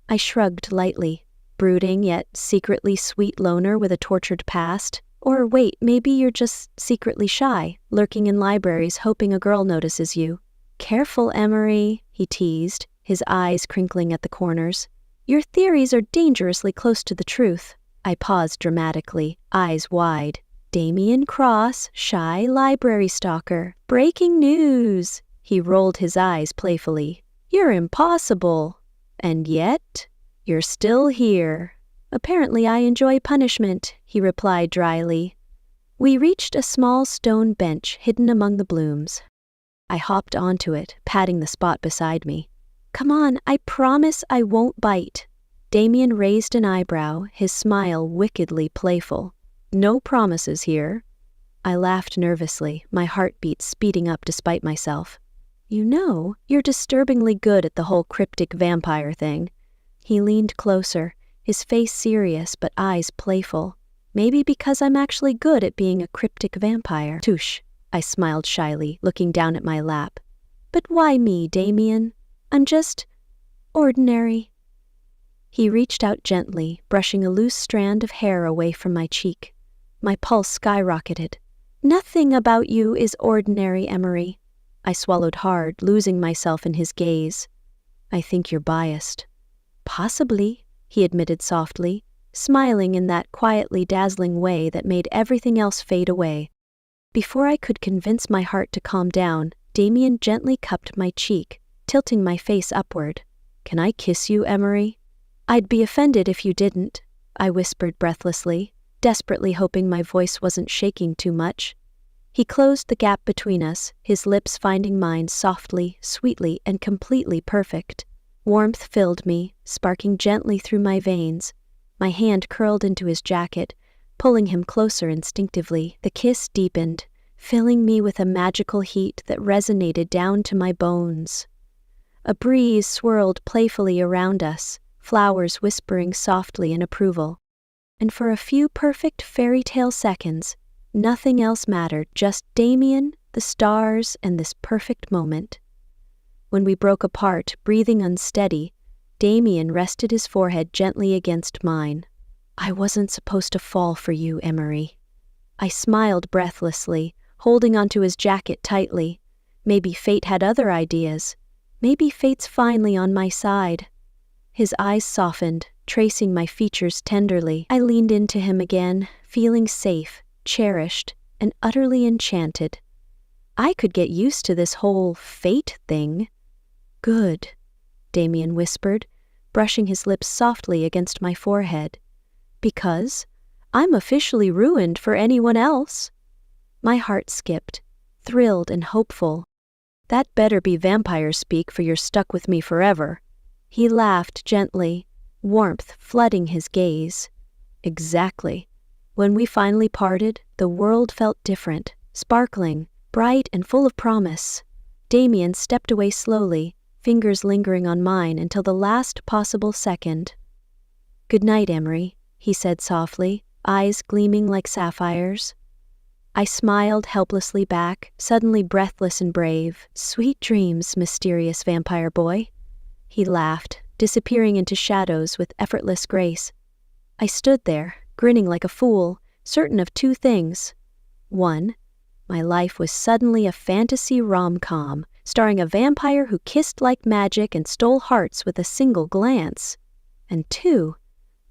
I shrugged lightly. Brooding yet secretly sweet loner with a tortured past? Or wait, maybe you're just secretly shy, lurking in libraries hoping a girl notices you. "Careful, Emery," he teased, his eyes crinkling at the corners. "Your theories are dangerously close to the truth." I paused dramatically, eyes wide. "Damien Cross, shy library stalker. Breaking news!" He rolled his eyes playfully. "You're impossible. And yet, you're still here." "Apparently I enjoy punishment," he replied dryly. We reached a small stone bench hidden among the blooms. I hopped onto it, patting the spot beside me. "Come on, I promise I won't bite." Damien raised an eyebrow, his smile wickedly playful. "No promises here." I laughed nervously, my heartbeat speeding up despite myself. "You know, you're disturbingly good at the whole cryptic vampire thing." He leaned closer, his face serious but eyes playful. "Maybe because I'm actually good at being a cryptic vampire." "Touche," I smiled shyly, looking down at my lap. "But why me, Damien? I'm just ordinary." He reached out gently, brushing a loose strand of hair away from my cheek. My pulse skyrocketed. "Nothing about you is ordinary, Emery." I swallowed hard, losing myself in his gaze. "I think you're biased." "Possibly," he admitted softly, smiling in that quietly dazzling way that made everything else fade away. Before I could convince my heart to calm down, Damien gently cupped my cheek, tilting my face upward. "Can I kiss you, Emery?" "I'd be offended if you didn't," I whispered breathlessly, desperately hoping my voice wasn't shaking too much. He closed the gap between us, his lips finding mine softly, sweetly, and completely perfect. Warmth filled me, sparking gently through my veins. My hand curled into his jacket, pulling him closer instinctively. The kiss deepened, filling me with a magical heat that resonated down to my bones. A breeze swirled playfully around us, flowers whispering softly in approval. And for a few perfect fairy tale seconds, nothing else mattered, just Damien, the stars, and this perfect moment. When we broke apart, breathing unsteady, Damien rested his forehead gently against mine. "I wasn't supposed to fall for you, Emery." I smiled breathlessly, holding onto his jacket tightly. Maybe fate had other ideas. Maybe fate's finally on my side. His eyes softened, tracing my features tenderly. I leaned into him again, feeling safe, cherished, and utterly enchanted. I could get used to this whole fate thing. "Good," Damien whispered, brushing his lips softly against my forehead. Because I'm officially ruined for anyone else. My heart skipped, thrilled and hopeful. That better be vampire speak, for you're stuck with me forever. He laughed gently, warmth flooding his gaze. Exactly. When we finally parted, the world felt different, sparkling, bright and full of promise. Damien stepped away slowly, fingers lingering on mine until the last possible second. "Good night, Emery," he said softly, eyes gleaming like sapphires. I smiled helplessly back, suddenly breathless and brave. "Sweet dreams, mysterious vampire boy." He laughed, disappearing into shadows with effortless grace. I stood there, grinning like a fool, certain of two things. One, my life was suddenly a fantasy rom-com, starring a vampire who kissed like magic and stole hearts with a single glance. And two,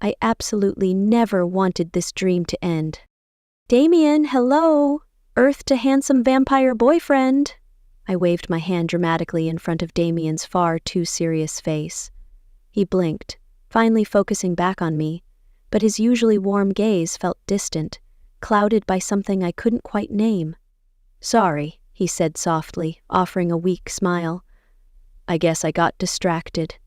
I absolutely never wanted this dream to end. "Damien, hello! Earth to handsome vampire boyfriend!" I waved my hand dramatically in front of Damien's far too serious face. He blinked, finally focusing back on me, but his usually warm gaze felt distant, clouded by something I couldn't quite name. "Sorry," he said softly, offering a weak smile. "I guess I got distracted."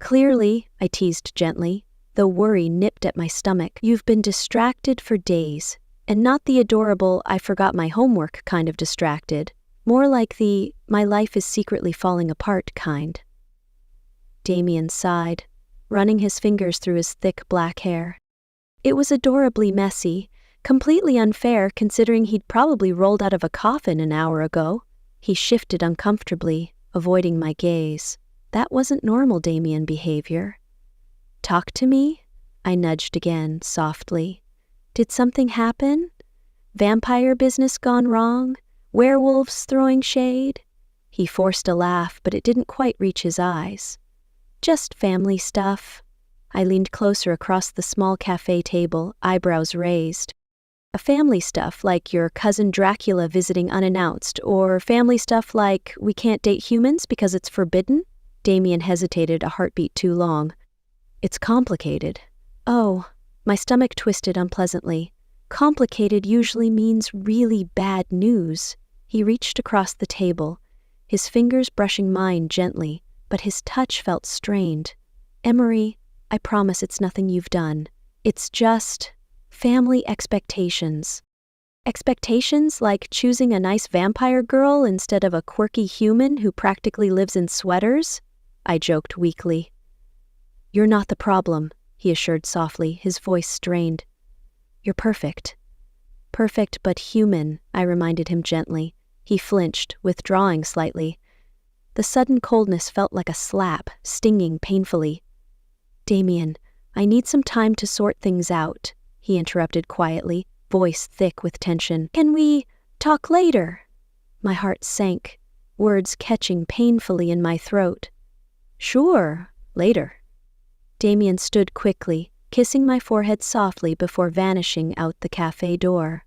"Clearly," I teased gently, though worry nipped at my stomach. "You've been distracted for days, and not the adorable I forgot my homework kind of distracted, more like the my life is secretly falling apart kind." Damien sighed, running his fingers through his thick black hair. It was adorably messy, completely unfair considering he'd probably rolled out of a coffin an hour ago. He shifted uncomfortably, avoiding my gaze. That wasn't normal Damien behavior. "Talk to me?" I nudged again, softly. "Did something happen? Vampire business gone wrong? Werewolves throwing shade?" He forced a laugh, but it didn't quite reach his eyes. "Just family stuff." I leaned closer across the small cafe table, eyebrows raised. "A family stuff like your cousin Dracula visiting unannounced, or family stuff like we can't date humans because it's forbidden?" Damien hesitated a heartbeat too long. "It's complicated." "Oh," my stomach twisted unpleasantly. Complicated usually means really bad news. He reached across the table, his fingers brushing mine gently, but his touch felt strained. "Emery, I promise it's nothing you've done. It's just family expectations." "Expectations like choosing a nice vampire girl instead of a quirky human who practically lives in sweaters?" I joked weakly. "You're not the problem," he assured softly, his voice strained. "You're perfect." "Perfect but human," I reminded him gently. He flinched, withdrawing slightly. The sudden coldness felt like a slap, stinging painfully. "Damien, I need some time to sort things out," he interrupted quietly, voice thick with tension. "Can we talk later?" My heart sank, words catching painfully in my throat. "Sure, later." Damien stood quickly, kissing my forehead softly before vanishing out the cafe door.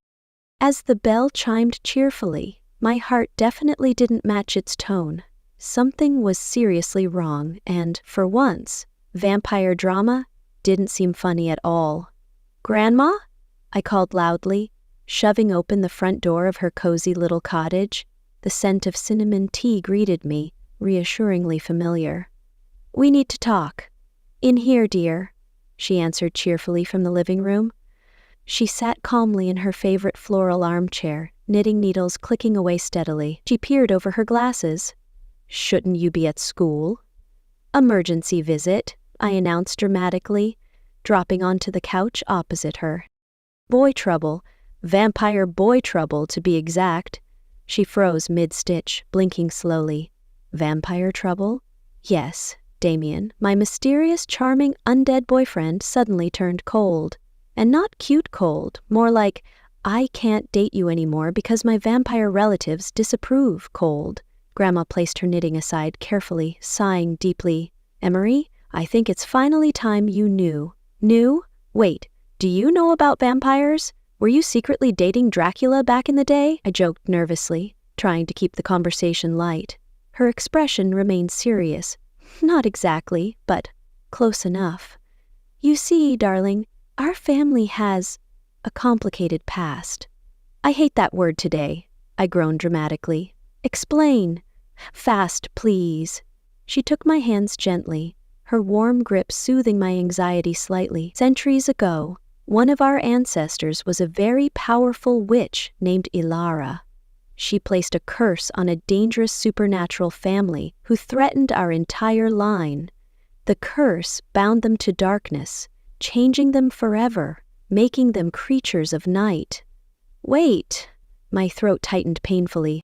As the bell chimed cheerfully, my heart definitely didn't match its tone. Something was seriously wrong, and, for once, vampire drama didn't seem funny at all. "Grandma?" I called loudly, shoving open the front door of her cozy little cottage. The scent of cinnamon tea greeted me, reassuringly familiar. "We need to talk." "In here, dear," she answered cheerfully from the living room. She sat calmly in her favorite floral armchair, knitting needles clicking away steadily. She peered over her glasses. "Shouldn't you be at school?" "Emergency visit," I announced dramatically, dropping onto the couch opposite her. "Boy trouble, vampire boy trouble to be exact." She froze mid-stitch, blinking slowly. "Vampire trouble?" "Yes." Damien, my mysterious, charming, undead boyfriend, suddenly turned cold. And not cute cold, more like, "I can't date you anymore because my vampire relatives disapprove" cold. Grandma placed her knitting aside carefully, sighing deeply. "Emery, I think it's finally time you knew." "Knew? Wait, do you know about vampires? Were you secretly dating Dracula back in the day?" I joked nervously, trying to keep the conversation light. Her expression remained serious. "Not exactly, but Close enough. You see, darling, our family has a complicated past. I hate that word today, I groaned dramatically. Explain. Fast, please. She took my hands gently, her warm grip soothing my anxiety slightly. Centuries ago, one of our ancestors was a very powerful witch named Ilara. She placed a curse on a dangerous supernatural family who threatened our entire line. The curse bound them to darkness, changing them forever, making them creatures of night. Wait, my throat tightened painfully.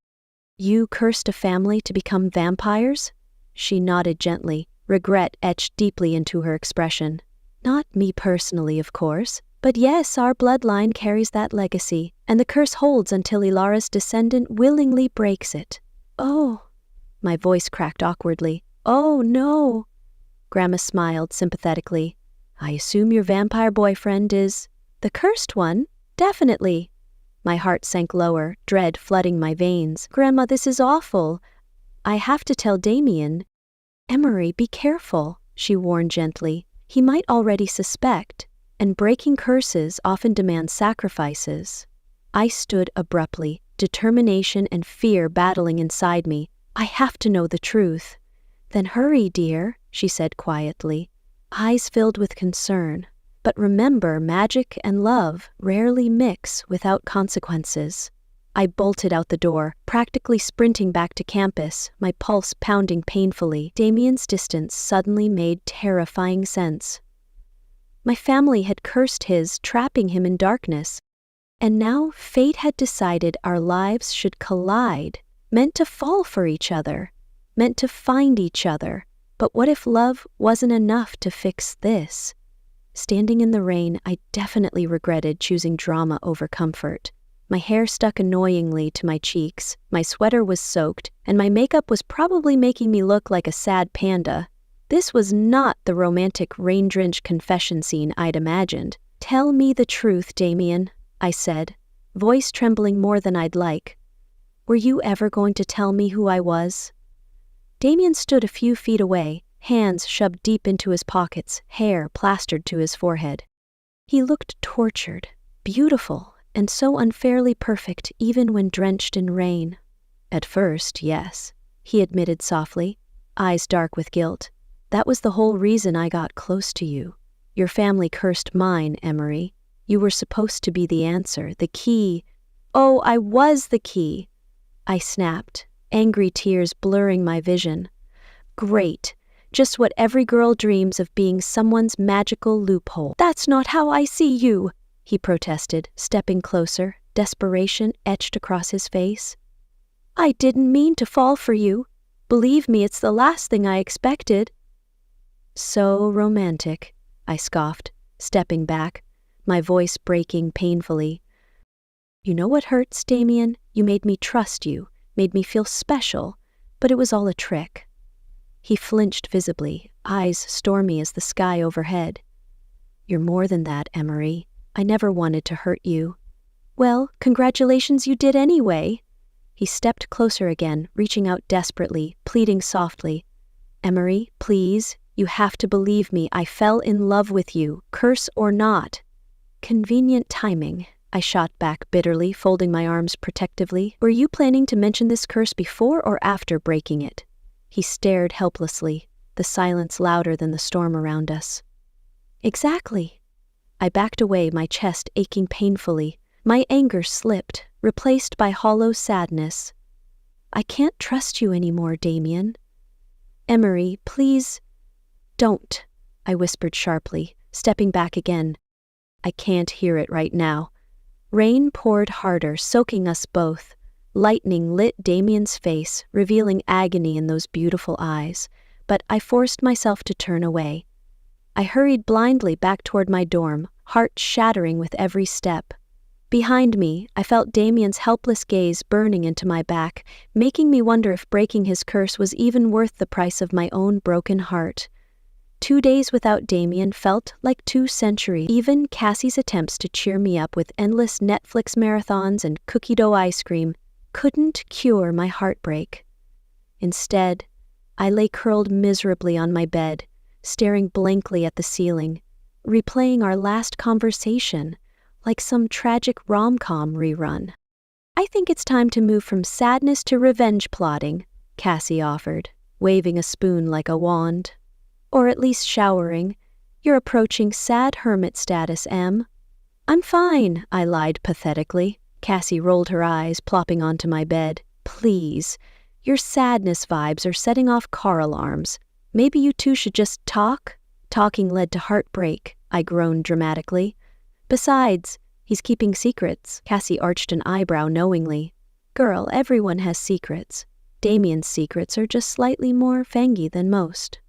You cursed a family to become vampires? She nodded gently, regret etched deeply into her expression. Not me personally, of course, but yes, our bloodline carries that legacy, and the curse holds until Ilara's descendant willingly breaks it. Oh, my voice cracked awkwardly. Oh, no. Grandma smiled sympathetically. I assume your vampire boyfriend is the cursed one? Definitely. My heart sank lower, dread flooding my veins. Grandma, this is awful. I have to tell Damien. Emery, be careful, she warned gently. He might already suspect, and breaking curses often demands sacrifices. I stood abruptly, determination and fear battling inside me. I have to know the truth. Then hurry, dear, she said quietly, eyes filled with concern. But remember, magic and love rarely mix without consequences. I bolted out the door, practically sprinting back to campus, my pulse pounding painfully. Damien's distance suddenly made terrifying sense. My family had cursed his, trapping him in darkness. And now fate had decided our lives should collide, meant to fall for each other, meant to find each other. But what if love wasn't enough to fix this? Standing in the rain, I definitely regretted choosing drama over comfort. My hair stuck annoyingly to my cheeks, my sweater was soaked, and my makeup was probably making me look like a sad panda. This was not the romantic rain-drenched confession scene I'd imagined. Tell me the truth, Damien, I said, voice trembling more than I'd like. Were you ever going to tell me who I was? Damien stood a few feet away, hands shoved deep into his pockets, hair plastered to his forehead. He looked tortured, beautiful, and so unfairly perfect even when drenched in rain. At first, yes, he admitted softly, eyes dark with guilt. That was the whole reason I got close to you. Your family cursed mine, Emery. You were supposed to be the answer, the key. Oh, I was the key. I snapped, angry tears blurring my vision. Great. Just what every girl dreams of, being someone's magical loophole. That's not how I see you, he protested, stepping closer, desperation etched across his face. I didn't mean to fall for you. Believe me, it's the last thing I expected. So romantic, I scoffed, stepping back, my voice breaking painfully. You know what hurts, Damien? You made me trust you, made me feel special, but it was all a trick. He flinched visibly, eyes stormy as the sky overhead. You're more than that, Emery. I never wanted to hurt you. Well, congratulations, you did anyway. He stepped closer again, reaching out desperately, pleading softly. Emery, please, you have to believe me. I fell in love with you, curse or not. Convenient timing, I shot back bitterly, folding my arms protectively. Were you planning to mention this curse before or after breaking it? He stared helplessly, the silence louder than the storm around us. Exactly. I backed away, my chest aching painfully. My anger slipped, replaced by hollow sadness. I can't trust you anymore, Damien. Emery, please, don't, I whispered sharply, stepping back again. I can't hear it right now. Rain poured harder, soaking us both. Lightning lit Damien's face, revealing agony in those beautiful eyes, but I forced myself to turn away. I hurried blindly back toward my dorm, heart shattering with every step. Behind me, I felt Damien's helpless gaze burning into my back, making me wonder if breaking his curse was even worth the price of my own broken heart. 2 days without Damien felt like 2 centuries. Even Cassie's attempts to cheer me up with endless Netflix marathons and cookie dough ice cream couldn't cure my heartbreak. Instead, I lay curled miserably on my bed, staring blankly at the ceiling, replaying our last conversation like some tragic rom-com rerun. "I think it's time to move from sadness to revenge plotting," Cassie offered, waving a spoon like a wand. "Or at least showering. You're approaching sad hermit status, Em." "I'm fine," I lied pathetically. Cassie rolled her eyes, plopping onto my bed. "Please, your sadness vibes are setting off car alarms. Maybe you two should just talk?" "Talking led to heartbreak," I groaned dramatically. "Besides, he's keeping secrets." Cassie arched an eyebrow knowingly. "Girl, everyone has secrets. Damien's secrets are just slightly more fangy than most."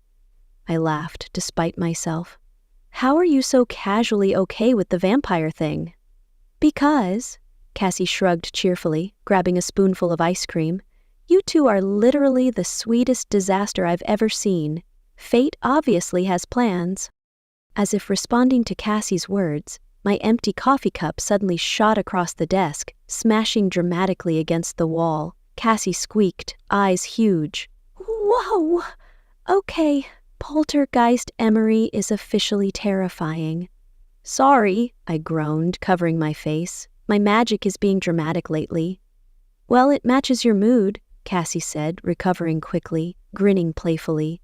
I laughed, despite myself. "How are you so casually okay with the vampire thing?" "Because," Cassie shrugged cheerfully, grabbing a spoonful of ice cream, "you two are literally the sweetest disaster I've ever seen. Fate obviously has plans." As if responding to Cassie's words, my empty coffee cup suddenly shot across the desk, smashing dramatically against the wall. Cassie squeaked, eyes huge. "Whoa! Okay, poltergeist Emery is officially terrifying." "Sorry," I groaned, covering my face. "My magic is being dramatic lately." "Well, it matches your mood," Cassie said, recovering quickly, grinning playfully.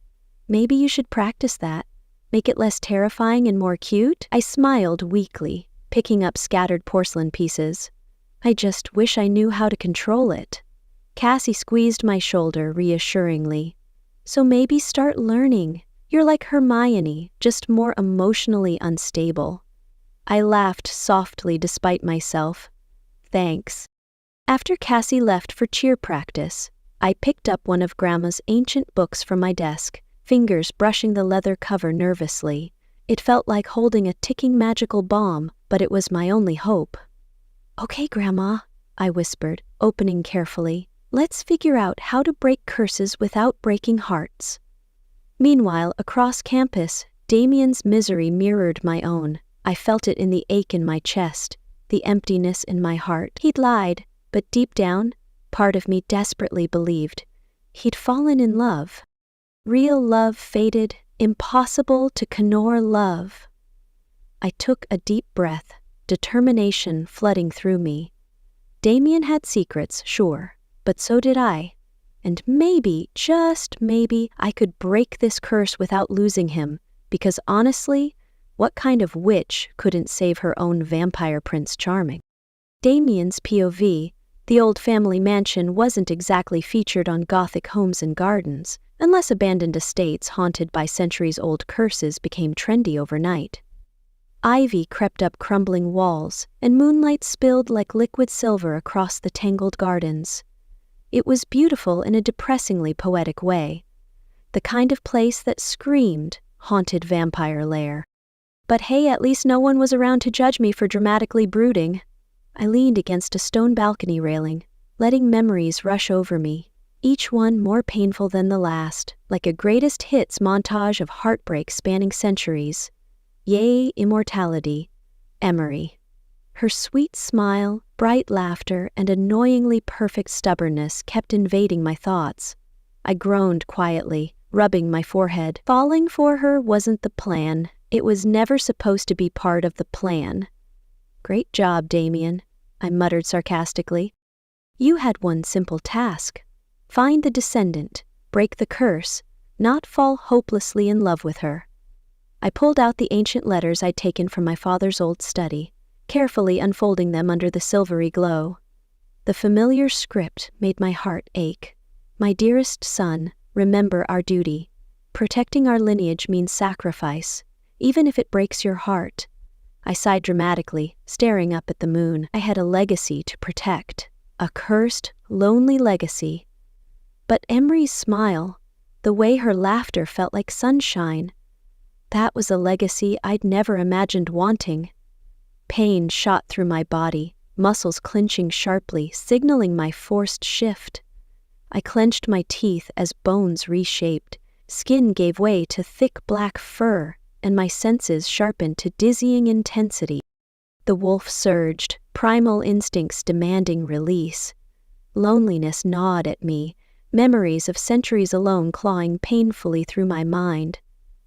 "Maybe you should practice that. Make it less terrifying and more cute?" I smiled weakly, picking up scattered porcelain pieces. "I just wish I knew how to control it." Cassie squeezed my shoulder reassuringly. "So maybe start learning. You're like Hermione, just more emotionally unstable." I laughed softly despite myself. "Thanks." After Cassie left for cheer practice, I picked up one of Grandma's ancient books from my desk, fingers brushing the leather cover nervously. It felt like holding a ticking magical bomb, but it was my only hope. "Okay, Grandma," I whispered, opening carefully. "Let's figure out how to break curses without breaking hearts." Meanwhile, across campus, Damien's misery mirrored my own. I felt it in the ache in my chest, the emptiness in my heart. He'd lied, but deep down, part of me desperately believed he'd fallen in love. Real love faded, impossible to ignore love. I took a deep breath, determination flooding through me. Damien had secrets, sure, but so did I. And maybe, just maybe, I could break this curse without losing him, because honestly, what kind of witch couldn't save her own vampire Prince Charming? Damien's POV, the old family mansion, wasn't exactly featured on Gothic homes and gardens, unless abandoned estates haunted by centuries-old curses became trendy overnight. Ivy crept up crumbling walls, and moonlight spilled like liquid silver across the tangled gardens. It was beautiful in a depressingly poetic way, the kind of place that screamed haunted vampire lair. But hey, at least no one was around to judge me for dramatically brooding. I leaned against a stone balcony railing, letting memories rush over me, each one more painful than the last, like a greatest hits montage of heartbreak spanning centuries. Yay, immortality. Emery. Her sweet smile, bright laughter, and annoyingly perfect stubbornness kept invading my thoughts. I groaned quietly, rubbing my forehead. Falling for her wasn't the plan. It was never supposed to be part of the plan. "Great job, Damien," I muttered sarcastically. "You had one simple task. Find the descendant, break the curse, not fall hopelessly in love with her." I pulled out the ancient letters I'd taken from my father's old study, carefully unfolding them under the silvery glow. The familiar script made my heart ache. "My dearest son, remember our duty. Protecting our lineage means sacrifice, even if it breaks your heart." I sighed dramatically, staring up at the moon. I had a legacy to protect, a cursed, lonely legacy. But Emery's smile, the way her laughter felt like sunshine, that was a legacy I'd never imagined wanting. Pain shot through my body, muscles clenching sharply, signaling my forced shift. I clenched my teeth as bones reshaped, skin gave way to thick black fur, and my senses sharpened to dizzying intensity. The wolf surged, primal instincts demanding release. Loneliness gnawed at me, memories of centuries alone clawing painfully through my mind.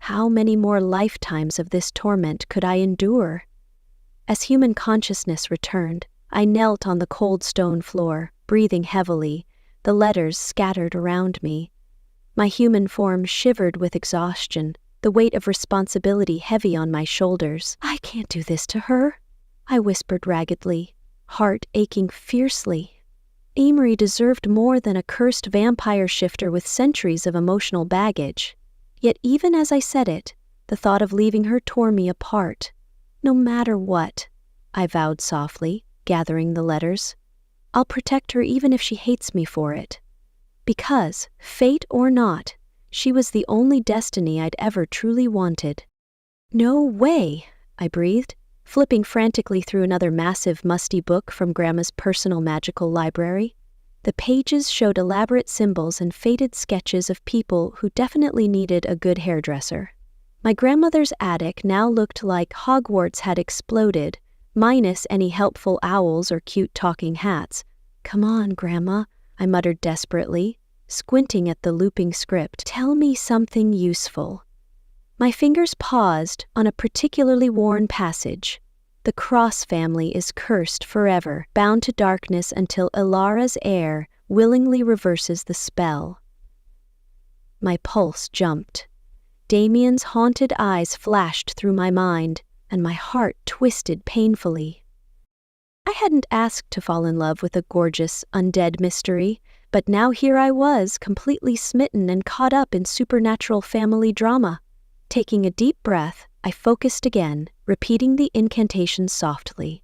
How many more lifetimes of this torment could I endure? As human consciousness returned, I knelt on the cold stone floor, breathing heavily, the letters scattered around me. My human form shivered with exhaustion, the weight of responsibility heavy on my shoulders. I can't do this to her, I whispered raggedly, heart aching fiercely. Amory deserved more than a cursed vampire shifter with centuries of emotional baggage. Yet even as I said it, the thought of leaving her tore me apart. No matter what, I vowed softly, gathering the letters. I'll protect her even if she hates me for it. Because, fate or not, she was the only destiny I'd ever truly wanted. No way, I breathed, flipping frantically through another massive, musty book from Grandma's personal magical library. The pages showed elaborate symbols and faded sketches of people who definitely needed a good hairdresser. My grandmother's attic now looked like Hogwarts had exploded, minus any helpful owls or cute talking hats. Come on, Grandma, I muttered desperately, squinting at the looping script. Tell me something useful. My fingers paused on a particularly worn passage. The Cross family is cursed forever, bound to darkness until Ilara's heir willingly reverses the spell. My pulse jumped. Damien's haunted eyes flashed through my mind, and my heart twisted painfully. I hadn't asked to fall in love with a gorgeous, undead mystery, but now here I was, completely smitten and caught up in supernatural family drama. Taking a deep breath, I focused again, repeating the incantation softly.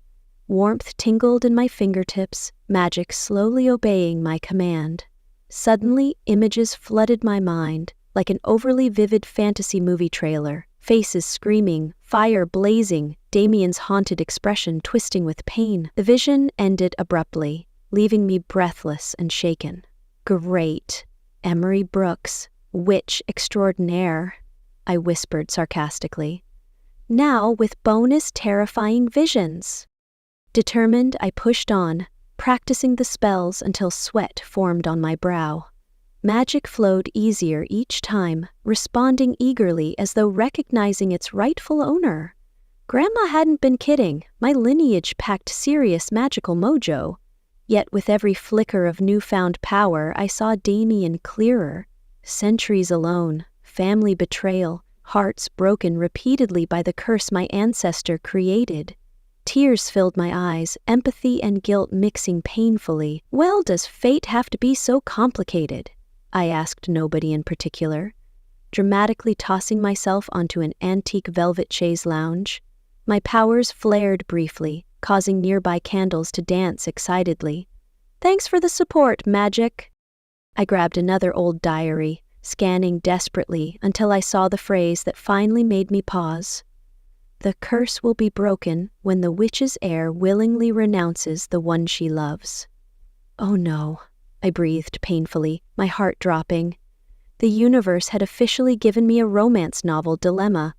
Warmth tingled in my fingertips, magic slowly obeying my command. Suddenly, images flooded my mind, like an overly vivid fantasy movie trailer. Faces screaming, fire blazing, Damien's haunted expression twisting with pain. The vision ended abruptly, leaving me breathless and shaken. Great. Emery Brooks, witch extraordinaire, I whispered sarcastically. Now with bonus terrifying visions. Determined, I pushed on, practicing the spells until sweat formed on my brow. Magic flowed easier each time, responding eagerly as though recognizing its rightful owner. Grandma hadn't been kidding, my lineage packed serious magical mojo. Yet with every flicker of newfound power, I saw Damien clearer. Centuries alone, family betrayal, hearts broken repeatedly by the curse my ancestor created. Tears filled my eyes, empathy and guilt mixing painfully. Well, does fate have to be so complicated? I asked nobody in particular, dramatically tossing myself onto an antique velvet chaise lounge. My powers flared briefly, causing nearby candles to dance excitedly. Thanks for the support, magic. I grabbed another old diary, scanning desperately until I saw the phrase that finally made me pause. The curse will be broken when the witch's heir willingly renounces the one she loves. Oh no, I breathed painfully, my heart dropping. The universe had officially given me a romance novel dilemma.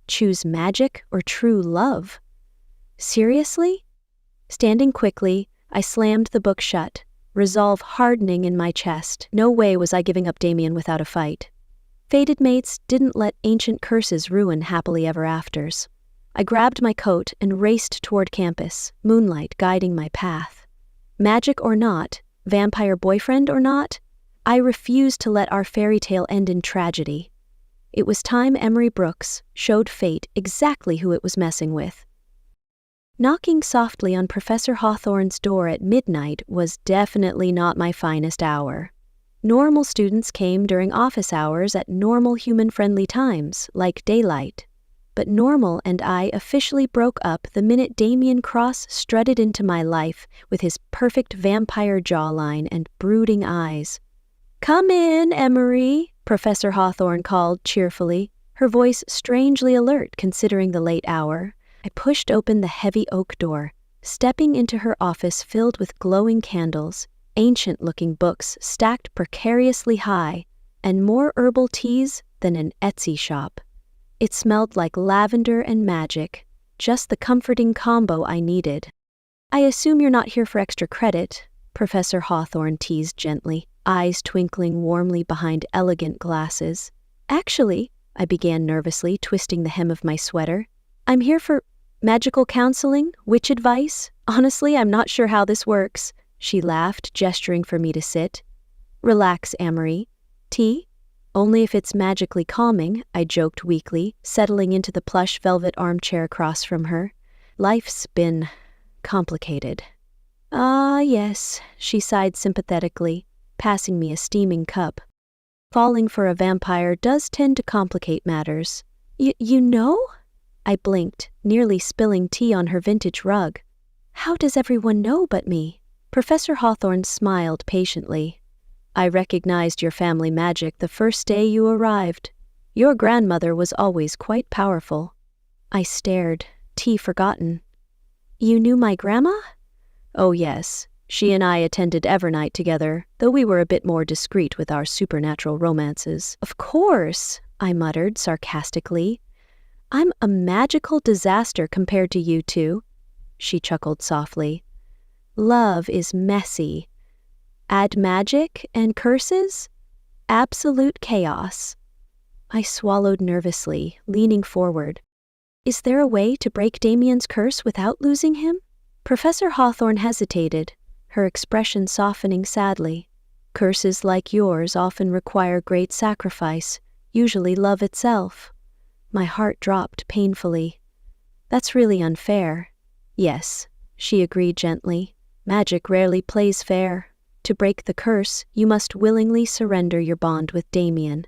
Choose magic or true love? Seriously? Standing quickly, I slammed the book shut, resolve hardening in my chest. No way was I giving up Damien without a fight. Fated mates didn't let ancient curses ruin happily ever afters. I grabbed my coat and raced toward campus, moonlight guiding my path. Magic or not, vampire boyfriend or not, I refused to let our fairy tale end in tragedy. It was time Emery Brooks showed fate exactly who it was messing with. Knocking softly on Professor Hawthorne's door at midnight was definitely not my finest hour. Normal students came during office hours at normal human-friendly times, like daylight. But Normal and I officially broke up the minute Damien Cross strutted into my life with his perfect vampire jawline and brooding eyes. "Come in, Emery," Professor Hawthorne called cheerfully, her voice strangely alert considering the late hour. I pushed open the heavy oak door, stepping into her office filled with glowing candles, ancient-looking books stacked precariously high, and more herbal teas than an Etsy shop. It smelled like lavender and magic, just the comforting combo I needed. "I assume you're not here for extra credit," Professor Hawthorne teased gently, eyes twinkling warmly behind elegant glasses. "Actually, I began nervously, twisting the hem of my sweater. I'm here for magical counseling, witch advice. Honestly, I'm not sure how this works. She laughed, gesturing for me to sit. Relax, Amory. Tea? Only if it's magically calming, I joked weakly, settling into the plush velvet armchair across from her. Life's been complicated. Ah, yes, she sighed sympathetically, passing me a steaming cup. Falling for a vampire does tend to complicate matters. You know? I blinked, nearly spilling tea on her vintage rug. How does everyone know but me? Professor Hawthorne smiled patiently. I recognized your family magic the first day you arrived. Your grandmother was always quite powerful. I stared, tea forgotten. You knew my grandma? Oh yes, she and I attended Evernight together, though we were a bit more discreet with our supernatural romances. Of course, I muttered sarcastically. I'm a magical disaster compared to you two. She chuckled softly. Love is messy. Add magic and curses? Absolute chaos. I swallowed nervously, leaning forward. Is there a way to break Damien's curse without losing him? Professor Hawthorne hesitated, her expression softening sadly. Curses like yours often require great sacrifice, usually love itself. My heart dropped painfully. That's really unfair. Yes, she agreed gently. Magic rarely plays fair. To break the curse, you must willingly surrender your bond with Damien.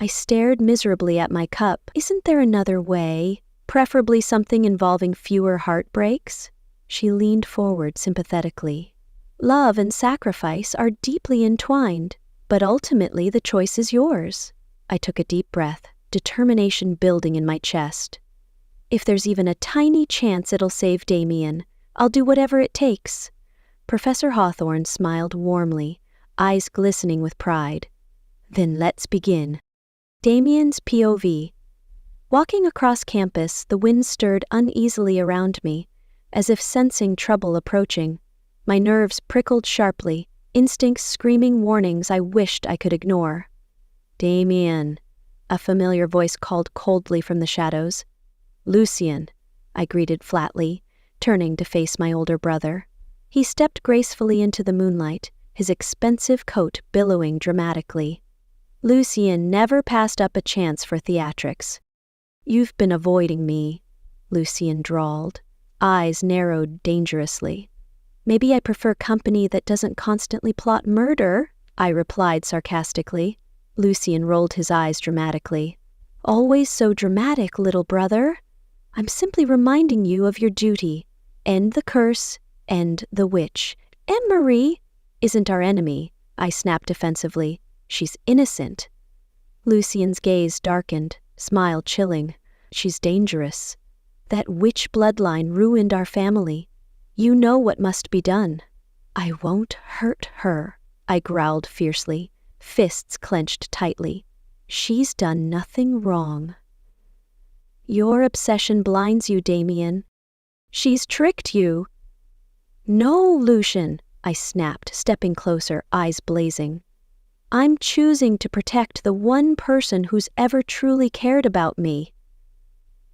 I stared miserably at my cup. Isn't there another way? Preferably something involving fewer heartbreaks? She leaned forward sympathetically. Love and sacrifice are deeply entwined, but ultimately the choice is yours. I took a deep breath, determination building in my chest. If there's even a tiny chance it'll save Damien, I'll do whatever it takes. Professor Hawthorne smiled warmly, eyes glistening with pride. Then let's begin. Damien's POV. Walking across campus, the wind stirred uneasily around me, as if sensing trouble approaching. My nerves prickled sharply, instincts screaming warnings I wished I could ignore. Damien, a familiar voice called coldly from the shadows. Lucien, I greeted flatly, turning to face my older brother. He stepped gracefully into the moonlight, his expensive coat billowing dramatically. Lucien never passed up a chance for theatrics. You've been avoiding me, Lucien drawled, eyes narrowed dangerously. Maybe I prefer company that doesn't constantly plot murder, I replied sarcastically. Lucien rolled his eyes dramatically. Always so dramatic, little brother. I'm simply reminding you of your duty. End the curse, end the witch. Anne-Marie isn't our enemy, I snapped defensively. She's innocent. Lucien's gaze darkened, smile chilling. She's dangerous. That witch bloodline ruined our family. You know what must be done. I won't hurt her, I growled fiercely, fists clenched tightly. She's done nothing wrong. Your obsession blinds you, Damien. She's tricked you. No, Lucien, I snapped, stepping closer, eyes blazing. I'm choosing to protect the one person who's ever truly cared about me.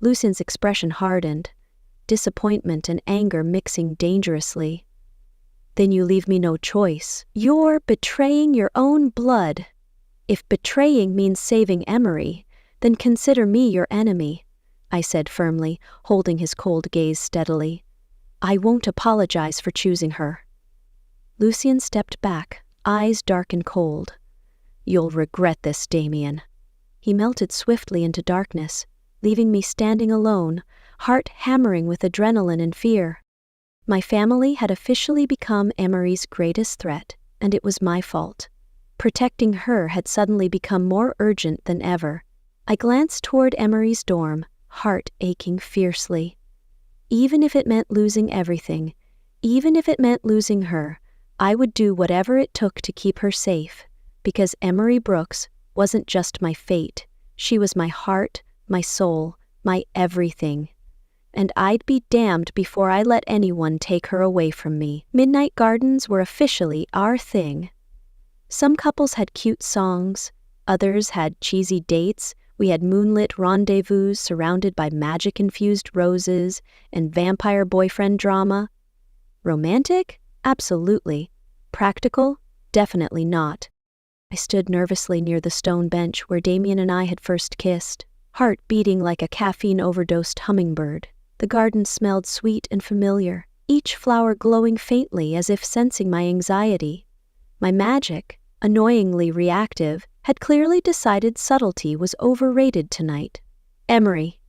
Lucien's expression hardened, disappointment and anger mixing dangerously. Then you leave me no choice. You're betraying your own blood. If betraying means saving Emery, then consider me your enemy, I said firmly, holding his cold gaze steadily. I won't apologize for choosing her. Lucien stepped back, eyes dark and cold. You'll regret this, Damien. He melted swiftly into darkness, leaving me standing alone, heart hammering with adrenaline and fear. My family had officially become Emery's greatest threat, and it was my fault. Protecting her had suddenly become more urgent than ever. I glanced toward Emery's dorm, heart aching fiercely. Even if it meant losing everything, even if it meant losing her, I would do whatever it took to keep her safe, because Emery Brooks wasn't just my fate. She was my heart, my soul, my everything. And I'd be damned before I let anyone take her away from me. Midnight gardens were officially our thing. Some couples had cute songs, others had cheesy dates We had moonlit rendezvous surrounded by magic-infused roses and vampire boyfriend drama. Romantic? Absolutely. Practical? Definitely not. I stood nervously near the stone bench where Damien and I had first kissed, heart beating like a caffeine-overdosed hummingbird. The garden smelled sweet and familiar, each flower glowing faintly as if sensing my anxiety. My magic, annoyingly reactive, had clearly decided subtlety was overrated tonight. Emery.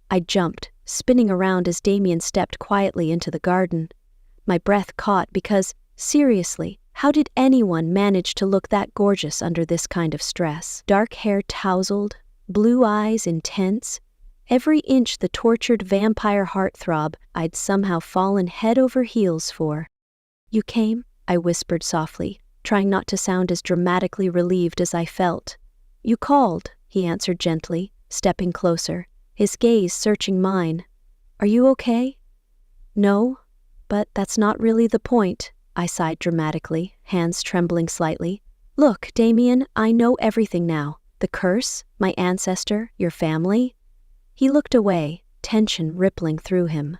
I jumped, spinning around as Damien stepped quietly into the garden. My breath caught because, seriously, how did anyone manage to look that gorgeous under this kind of stress? Dark hair tousled, blue eyes intense, every inch the tortured vampire heartthrob I'd somehow fallen head over heels for. "You came?" I whispered softly, trying not to sound as dramatically relieved as I felt. "You called," he answered gently, stepping closer, his gaze searching mine. "Are you okay?" "No, but that's not really the point," I sighed dramatically, hands trembling slightly. "Look, Damien, I know everything now. The curse, my ancestor, your family." He looked away, tension rippling through him.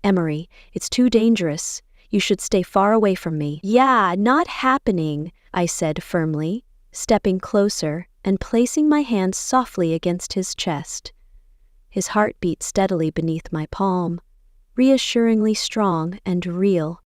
"Emery, it's too dangerous. You should stay far away from me." "Yeah, not happening," I said firmly, stepping closer and placing my hand softly against his chest. His heart beat steadily beneath my palm, reassuringly strong and real.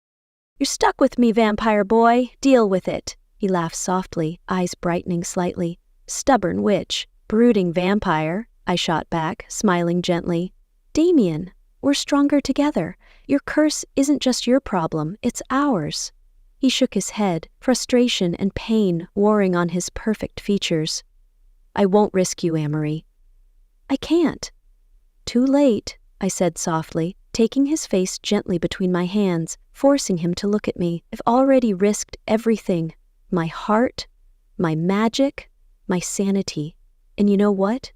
"You're stuck with me, vampire boy. Deal with it." He laughed softly, eyes brightening slightly. "Stubborn witch, brooding vampire," I shot back, smiling gently. "Damien, we're stronger together. Your curse isn't just your problem, it's ours." He shook his head, frustration and pain warring on his perfect features. "I won't risk you, Amory." "I can't." "Too late," I said softly, taking his face gently between my hands, forcing him to look at me. "I've already risked everything. My heart, my magic, my sanity. And you know what?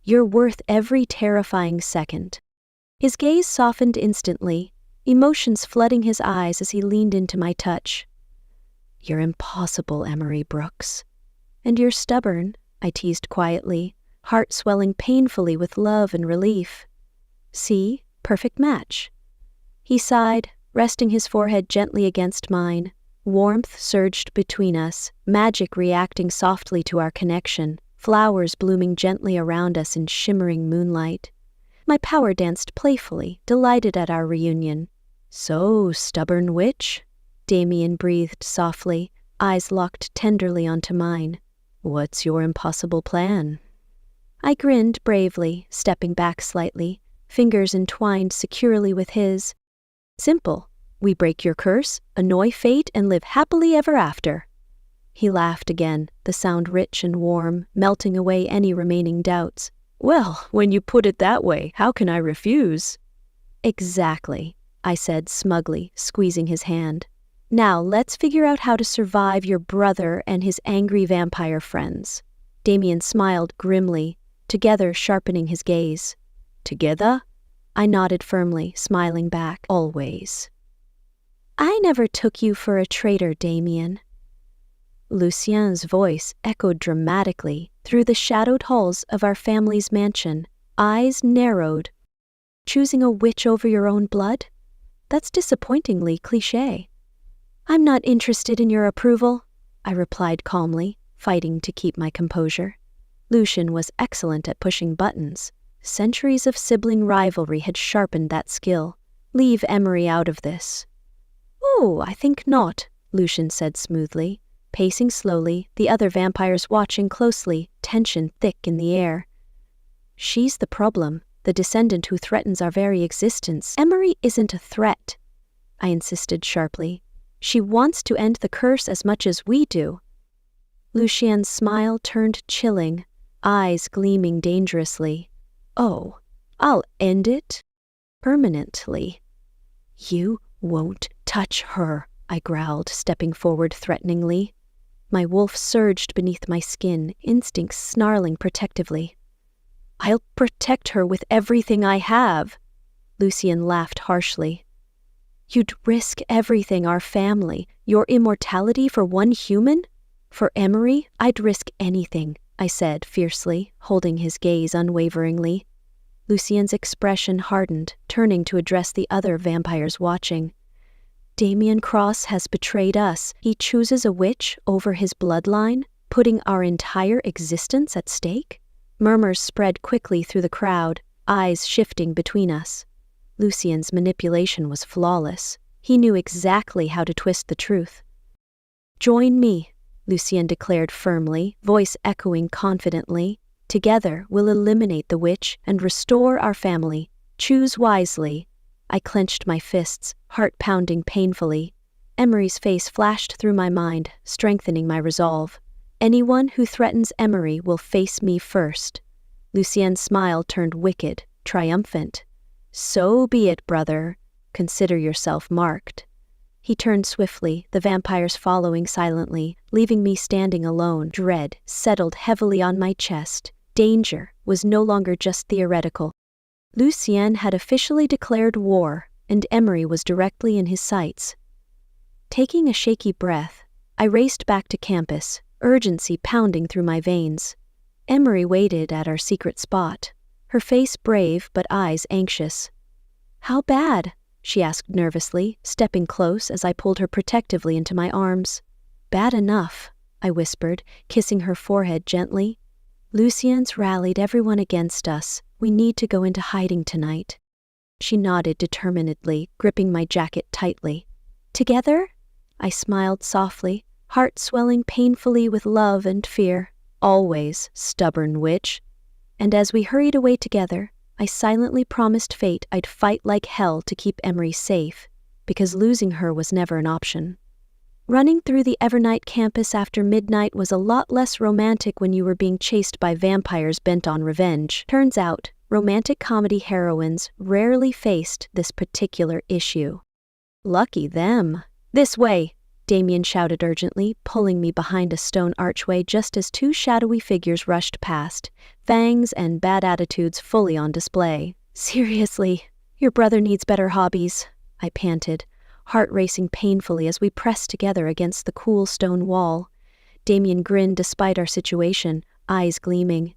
You're worth every terrifying second." His gaze softened instantly, emotions flooding his eyes as he leaned into my touch. "You're impossible, Emery Brooks." "And you're stubborn," I teased quietly, heart swelling painfully with love and relief. "See? Perfect match." He sighed, resting his forehead gently against mine. Warmth surged between us, magic reacting softly to our connection, flowers blooming gently around us in shimmering moonlight. My power danced playfully, delighted at our reunion. "So, stubborn witch," Damien breathed softly, eyes locked tenderly onto mine. "What's your impossible plan?" I grinned bravely, stepping back slightly, fingers entwined securely with his. "Simple. We break your curse, annoy fate, and live happily ever after." He laughed again, the sound rich and warm, melting away any remaining doubts. "Well, when you put it that way, how can I refuse?" "Exactly," I said smugly, squeezing his hand. "Now let's figure out how to survive your brother and his angry vampire friends." Damien smiled grimly, together sharpening his gaze. "Together?" I nodded firmly, smiling back. "Always." "I never took you for a traitor, Damien." Lucien's voice echoed dramatically through the shadowed halls of our family's mansion, eyes narrowed. "Choosing a witch over your own blood? That's disappointingly cliché." "I'm not interested in your approval," I replied calmly, fighting to keep my composure. Lucien was excellent at pushing buttons. Centuries of sibling rivalry had sharpened that skill. "Leave Emery out of this." "Oh, I think not," Lucien said smoothly, pacing slowly, the other vampires watching closely, tension thick in the air. "She's the problem, the descendant who threatens our very existence." "Emery isn't a threat," I insisted sharply. "She wants to end the curse as much as we do." Lucien's smile turned chilling, eyes gleaming dangerously. "Oh, I'll end it? Permanently." "You won't touch her," I growled, stepping forward threateningly. My wolf surged beneath my skin, instincts snarling protectively. "I'll protect her with everything I have." Lucien laughed harshly. "You'd risk everything, our family, your immortality for one human? For Emery, I'd risk anything. I said fiercely, holding his gaze unwaveringly. Lucien's expression hardened, turning to address the other vampires watching. Damien Cross has betrayed us. He chooses a witch over his bloodline, putting our entire existence at stake? Murmurs spread quickly through the crowd, eyes shifting between us. Lucien's manipulation was flawless. He knew exactly how to twist the truth. "Join me," Lucien declared firmly, voice echoing confidently. "Together we'll eliminate the witch and restore our family. Choose wisely." I clenched my fists, heart pounding painfully. Emery's face flashed through my mind, strengthening my resolve. "Anyone who threatens Emery will face me first." Lucien's smile turned wicked, triumphant. "So be it, brother. Consider yourself marked." He turned swiftly, the vampires following silently, leaving me standing alone. Dread settled heavily on my chest. Danger was no longer just theoretical. Lucien had officially declared war, and Emery was directly in his sights. Taking a shaky breath, I raced back to campus, urgency pounding through my veins. Emery waited at our secret spot, her face brave but eyes anxious. "How bad?" she asked nervously, stepping close as I pulled her protectively into my arms. "Bad enough," I whispered, kissing her forehead gently. "Lucien's rallied everyone against us. We need to go into hiding tonight." She nodded determinedly, gripping my jacket tightly. "Together?" I smiled softly, heart swelling painfully with love and fear. "Always, stubborn witch." And as we hurried away together, I silently promised fate I'd fight like hell to keep Emery safe, because losing her was never an option. Running through the Evernight campus after midnight was a lot less romantic when you were being chased by vampires bent on revenge. Turns out, romantic comedy heroines rarely faced this particular issue. "Lucky them." "This way," Damien shouted urgently, pulling me behind a stone archway just as two shadowy figures rushed past, fangs and bad attitudes fully on display. "Seriously, your brother needs better hobbies," I panted, heart racing painfully as we pressed together against the cool stone wall. Damien grinned despite our situation, eyes gleaming.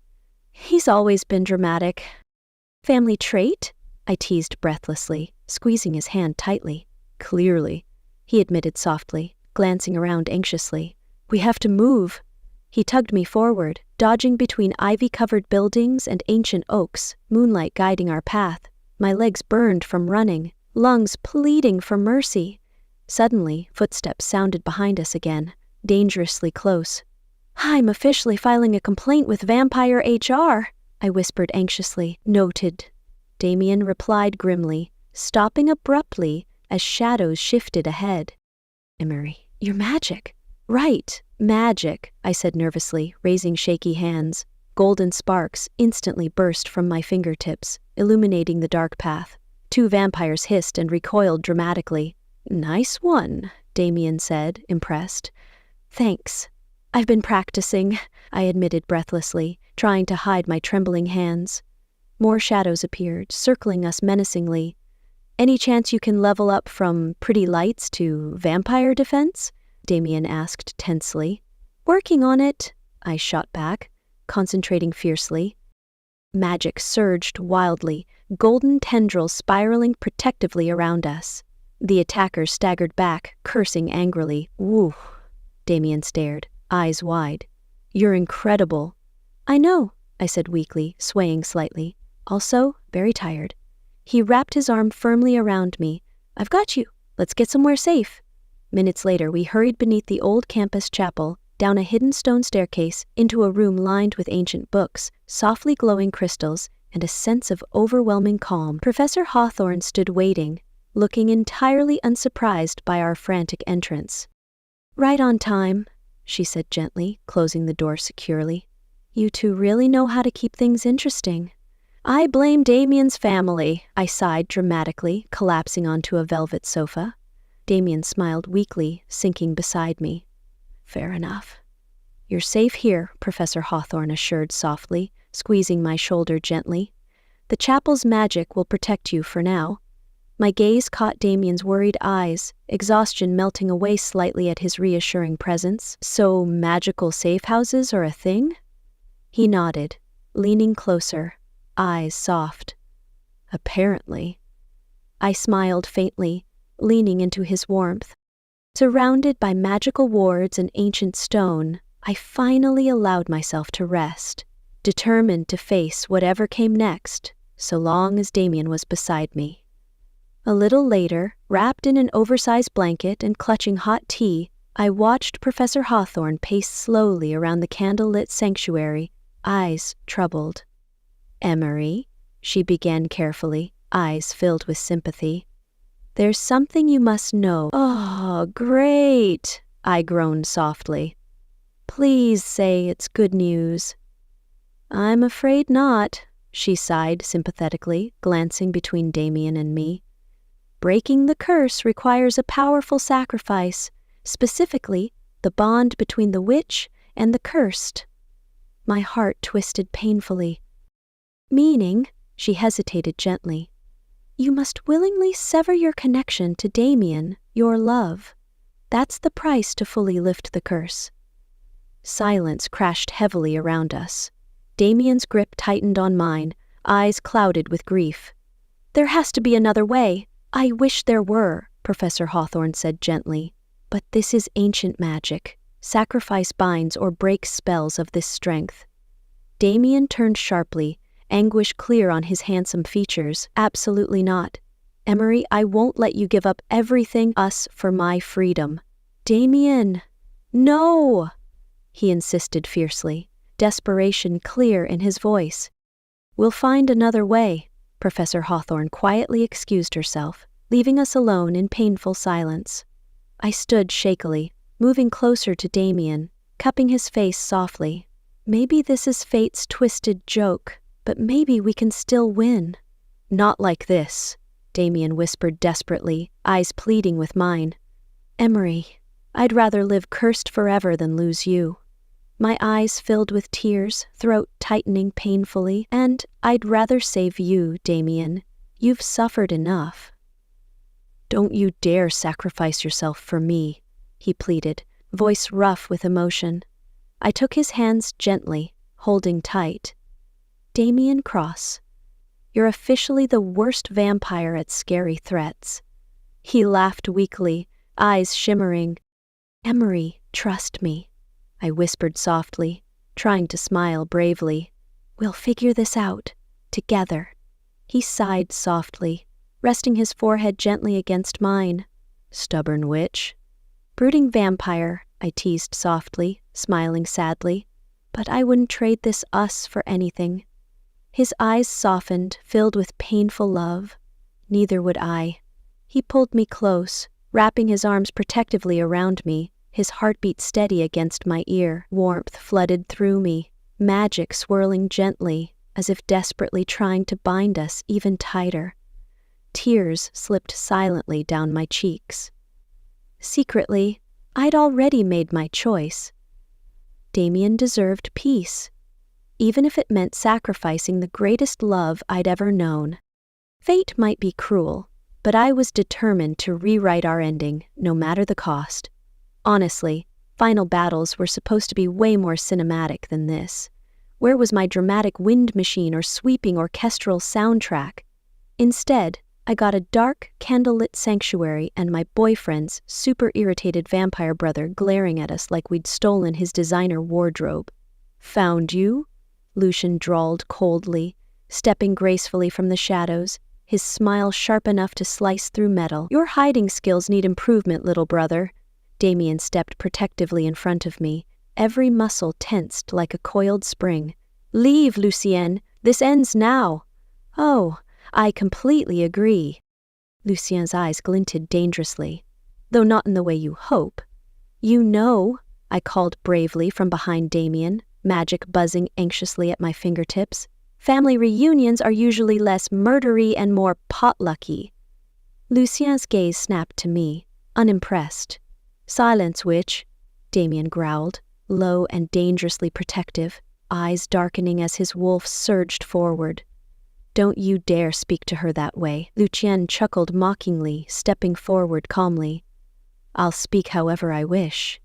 "He's always been dramatic." "Family trait?" I teased breathlessly, squeezing his hand tightly. "Clearly," he admitted softly, glancing around anxiously. "We have to move." He tugged me forward, dodging between ivy-covered buildings and ancient oaks, moonlight guiding our path. My legs burned from running, lungs pleading for mercy. Suddenly, footsteps sounded behind us again, dangerously close. "I'm officially filing a complaint with Vampire HR," I whispered anxiously. "Noted," Damien replied grimly, stopping abruptly as shadows shifted ahead. "Emery, you're magic." "Right, magic," I said nervously, raising shaky hands. Golden sparks instantly burst from my fingertips, illuminating the dark path. Two vampires hissed and recoiled dramatically. "Nice one," Damien said, impressed. "Thanks. I've been practicing," I admitted breathlessly, trying to hide my trembling hands. More shadows appeared, circling us menacingly. "Any chance you can level up from pretty lights to vampire defense?" Damien asked tensely. "Working on it," I shot back, concentrating fiercely. Magic surged wildly, golden tendrils spiraling protectively around us. The attackers staggered back, cursing angrily. "Woo," Damien stared, eyes wide. "You're incredible." "I know," I said weakly, swaying slightly. "Also, very tired." He wrapped his arm firmly around me. "I've got you. Let's get somewhere safe." Minutes later, we hurried beneath the old campus chapel, down a hidden stone staircase, into a room lined with ancient books, softly glowing crystals, and a sense of overwhelming calm. Professor Hawthorne stood waiting, looking entirely unsurprised by our frantic entrance. "Right on time," she said gently, closing the door securely. "You two really know how to keep things interesting." "I blame Damien's family," I sighed dramatically, collapsing onto a velvet sofa. Damien smiled weakly, sinking beside me. "Fair enough." "You're safe here," Professor Hawthorne assured softly, squeezing my shoulder gently. "The chapel's magic will protect you for now." My gaze caught Damien's worried eyes, exhaustion melting away slightly at his reassuring presence. "So magical safe houses are a thing?" He nodded, leaning closer, eyes soft. Apparently. I smiled faintly, leaning into his warmth. Surrounded by magical wards and ancient stone, I finally allowed myself to rest, determined to face whatever came next, so long as Damien was beside me. A little later, wrapped in an oversized blanket and clutching hot tea, I watched Professor Hawthorne pace slowly around the candle-lit sanctuary, eyes troubled. "Emery," she began carefully, eyes filled with sympathy. "There's something you must know." "Oh, great," I groaned softly. "Please say it's good news." "I'm afraid not," she sighed sympathetically, glancing between Damien and me. "Breaking the curse requires a powerful sacrifice, specifically the bond between the witch and the cursed." My heart twisted painfully. "Meaning," she hesitated gently, "you must willingly sever your connection to Damien, your love. That's the price to fully lift the curse." Silence crashed heavily around us. Damien's grip tightened on mine, eyes clouded with grief. "There has to be another way. I wish there were," Professor Hawthorne said gently. "But this is ancient magic. Sacrifice binds or breaks spells of this strength." Damien turned sharply, anguish clear on his handsome features. "Absolutely not. Emery, I won't let you give up everything us for my freedom." "Damien, no!" he insisted fiercely, desperation clear in his voice. "We'll find another way," Professor Hawthorne quietly excused herself, leaving us alone in painful silence. I stood shakily, moving closer to Damien, cupping his face softly. "Maybe this is fate's twisted joke, but maybe we can still win." "Not like this," Damien whispered desperately, eyes pleading with mine. "Emery, I'd rather live cursed forever than lose you." My eyes filled with tears, throat tightening painfully, "And I'd rather save you, Damien. You've suffered enough." "Don't you dare sacrifice yourself for me," he pleaded, voice rough with emotion. I took his hands gently, holding tight. "Damien Cross, you're officially the worst vampire at scary threats." He laughed weakly, eyes shimmering. "Emery, trust me," I whispered softly, trying to smile bravely. "We'll figure this out, together." He sighed softly, resting his forehead gently against mine. "Stubborn witch." "Brooding vampire," I teased softly, smiling sadly. "But I wouldn't trade this us for anything." His eyes softened, filled with painful love. "Neither would I." He pulled me close, wrapping his arms protectively around me, his heartbeat steady against my ear. Warmth flooded through me, magic swirling gently, as if desperately trying to bind us even tighter. Tears slipped silently down my cheeks. Secretly, I'd already made my choice. Damien deserved peace, even if it meant sacrificing the greatest love I'd ever known. Fate might be cruel, but I was determined to rewrite our ending, no matter the cost. Honestly, final battles were supposed to be way more cinematic than this. Where was my dramatic wind machine or sweeping orchestral soundtrack? Instead, I got a dark, candlelit sanctuary and my boyfriend's super irritated vampire brother glaring at us like we'd stolen his designer wardrobe. "Found you?" Lucien drawled coldly, stepping gracefully from the shadows, his smile sharp enough to slice through metal. "Your hiding skills need improvement, little brother." Damien stepped protectively in front of me, every muscle tensed like a coiled spring. "Leave, Lucien. This ends now." "Oh, I completely agree." Lucien's eyes glinted dangerously, though not in the way you hope. "You know," I called bravely from behind Damien, magic buzzing anxiously at my fingertips, "family reunions are usually less murdery and more potlucky." Lucien's gaze snapped to me, unimpressed. "Silence, witch," Damien growled, low and dangerously protective, eyes darkening as his wolf surged forward. "Don't you dare speak to her that way," Lucien chuckled mockingly, stepping forward calmly. "I'll speak however I wish."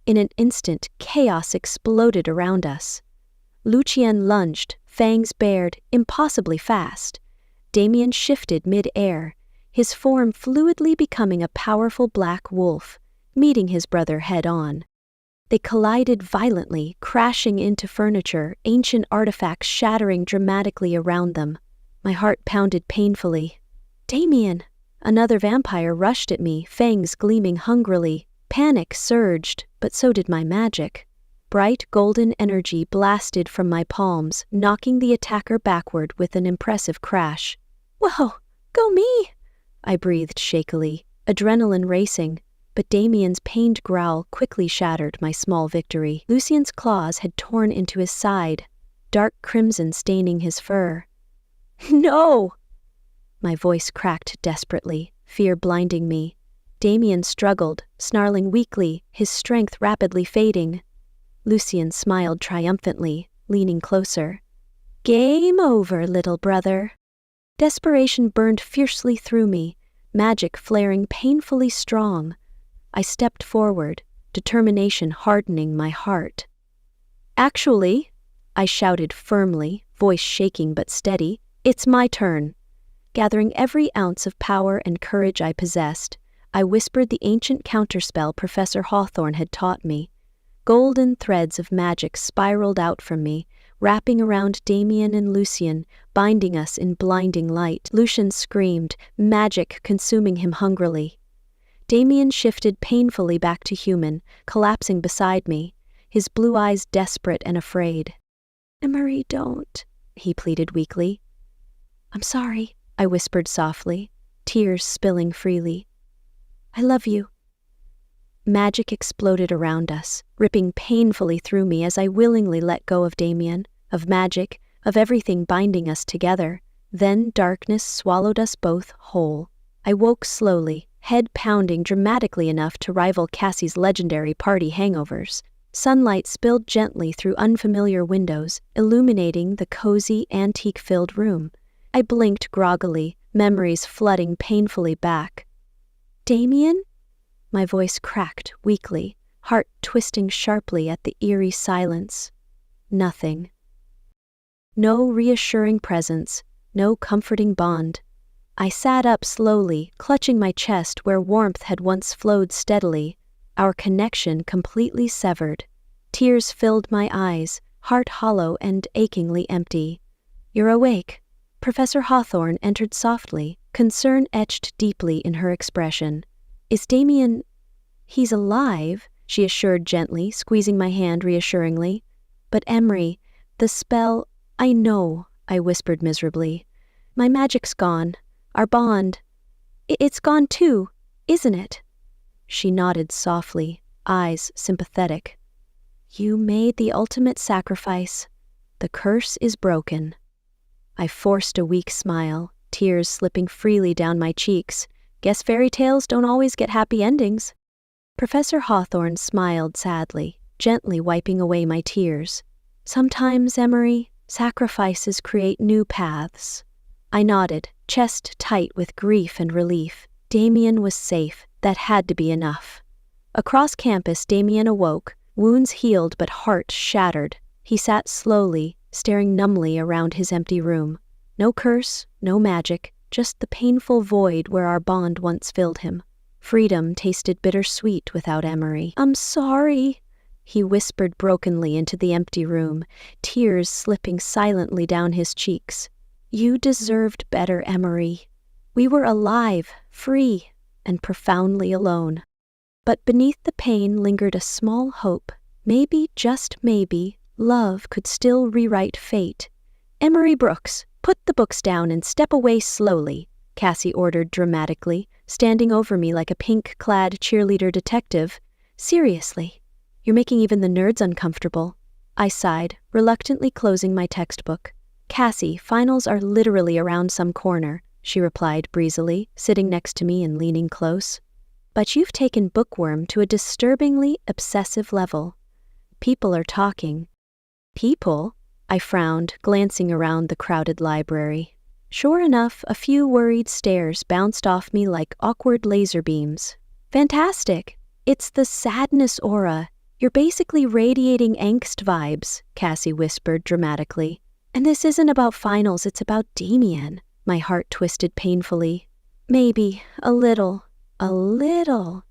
In an instant, chaos exploded around us. Lucien lunged, fangs bared, impossibly fast. Damien shifted mid-air, his form fluidly becoming a powerful black wolf, meeting his brother head-on. They collided violently, crashing into furniture, ancient artifacts shattering dramatically around them. My heart pounded painfully. Damien! Another vampire rushed at me, fangs gleaming hungrily. Panic surged, but so did my magic. Bright golden energy blasted from my palms, knocking the attacker backward with an impressive crash. "Whoa, go me!" I breathed shakily, adrenaline racing, but Damien's pained growl quickly shattered my small victory. Lucien's claws had torn into his side, dark crimson staining his fur. "No!" My voice cracked desperately, fear blinding me. Damien struggled, snarling weakly, his strength rapidly fading. Lucien smiled triumphantly, leaning closer. "Game over, little brother." Desperation burned fiercely through me, magic flaring painfully strong. I stepped forward, determination hardening my heart. "Actually," I shouted firmly, voice shaking but steady, "it's my turn." Gathering every ounce of power and courage I possessed, I whispered the ancient counterspell Professor Hawthorne had taught me. Golden threads of magic spiraled out from me, wrapping around Damien and Lucien, binding us in blinding light. Lucien screamed, magic consuming him hungrily. Damien shifted painfully back to human, collapsing beside me, his blue eyes desperate and afraid. "Emery, don't," he pleaded weakly. "I'm sorry," I whispered softly, tears spilling freely. "I love you." Magic exploded around us, ripping painfully through me as I willingly let go of Damien, of magic, of everything binding us together. Then darkness swallowed us both whole. I woke slowly, head pounding dramatically enough to rival Cassie's legendary party hangovers. Sunlight spilled gently through unfamiliar windows, illuminating the cozy, antique-filled room. I blinked groggily, memories flooding painfully back. "Damien?" My voice cracked weakly, heart twisting sharply at the eerie silence. Nothing. No reassuring presence, no comforting bond. I sat up slowly, clutching my chest where warmth had once flowed steadily, our connection completely severed. Tears filled my eyes, heart hollow and achingly empty. "You're awake." Professor Hawthorne entered softly, concern etched deeply in her expression. "Is Damien—" "He's alive," she assured gently, squeezing my hand reassuringly. "But Emery, the spell—" "I know," I whispered miserably. "My magic's gone. Our bond. It's gone too, isn't it?" She nodded softly, eyes sympathetic. "You made the ultimate sacrifice. The curse is broken." I forced a weak smile, tears slipping freely down my cheeks. Guess fairy tales don't always get happy endings. Professor Hawthorne smiled sadly, gently wiping away my tears. "Sometimes, Emery, sacrifices create new paths." I nodded, chest tight with grief and relief. Damien was safe. That had to be enough. Across campus, Damien awoke, wounds healed but heart shattered. He sat slowly, staring numbly around his empty room. No curse, no magic, just the painful void where our bond once filled him. Freedom tasted bittersweet without Emery. "I'm sorry," he whispered brokenly into the empty room, tears slipping silently down his cheeks. "You deserved better, Emery. We were alive, free, and profoundly alone." But beneath the pain lingered a small hope. Maybe, just maybe, love could still rewrite fate. "Emery Brooks, put the books down and step away slowly," Cassie ordered dramatically, standing over me like a pink-clad cheerleader detective. "Seriously, you're making even the nerds uncomfortable." I sighed, reluctantly closing my textbook. "Cassie, finals are literally around some corner," she replied breezily, sitting next to me and leaning close. "But you've taken bookworm to a disturbingly obsessive level. People are talking." "People?" I frowned, glancing around the crowded library. Sure enough, a few worried stares bounced off me like awkward laser beams. "Fantastic! It's the sadness aura. You're basically radiating angst vibes, Cassie whispered dramatically. And this isn't about finals, it's about Damien. My heart twisted painfully. Maybe, a little,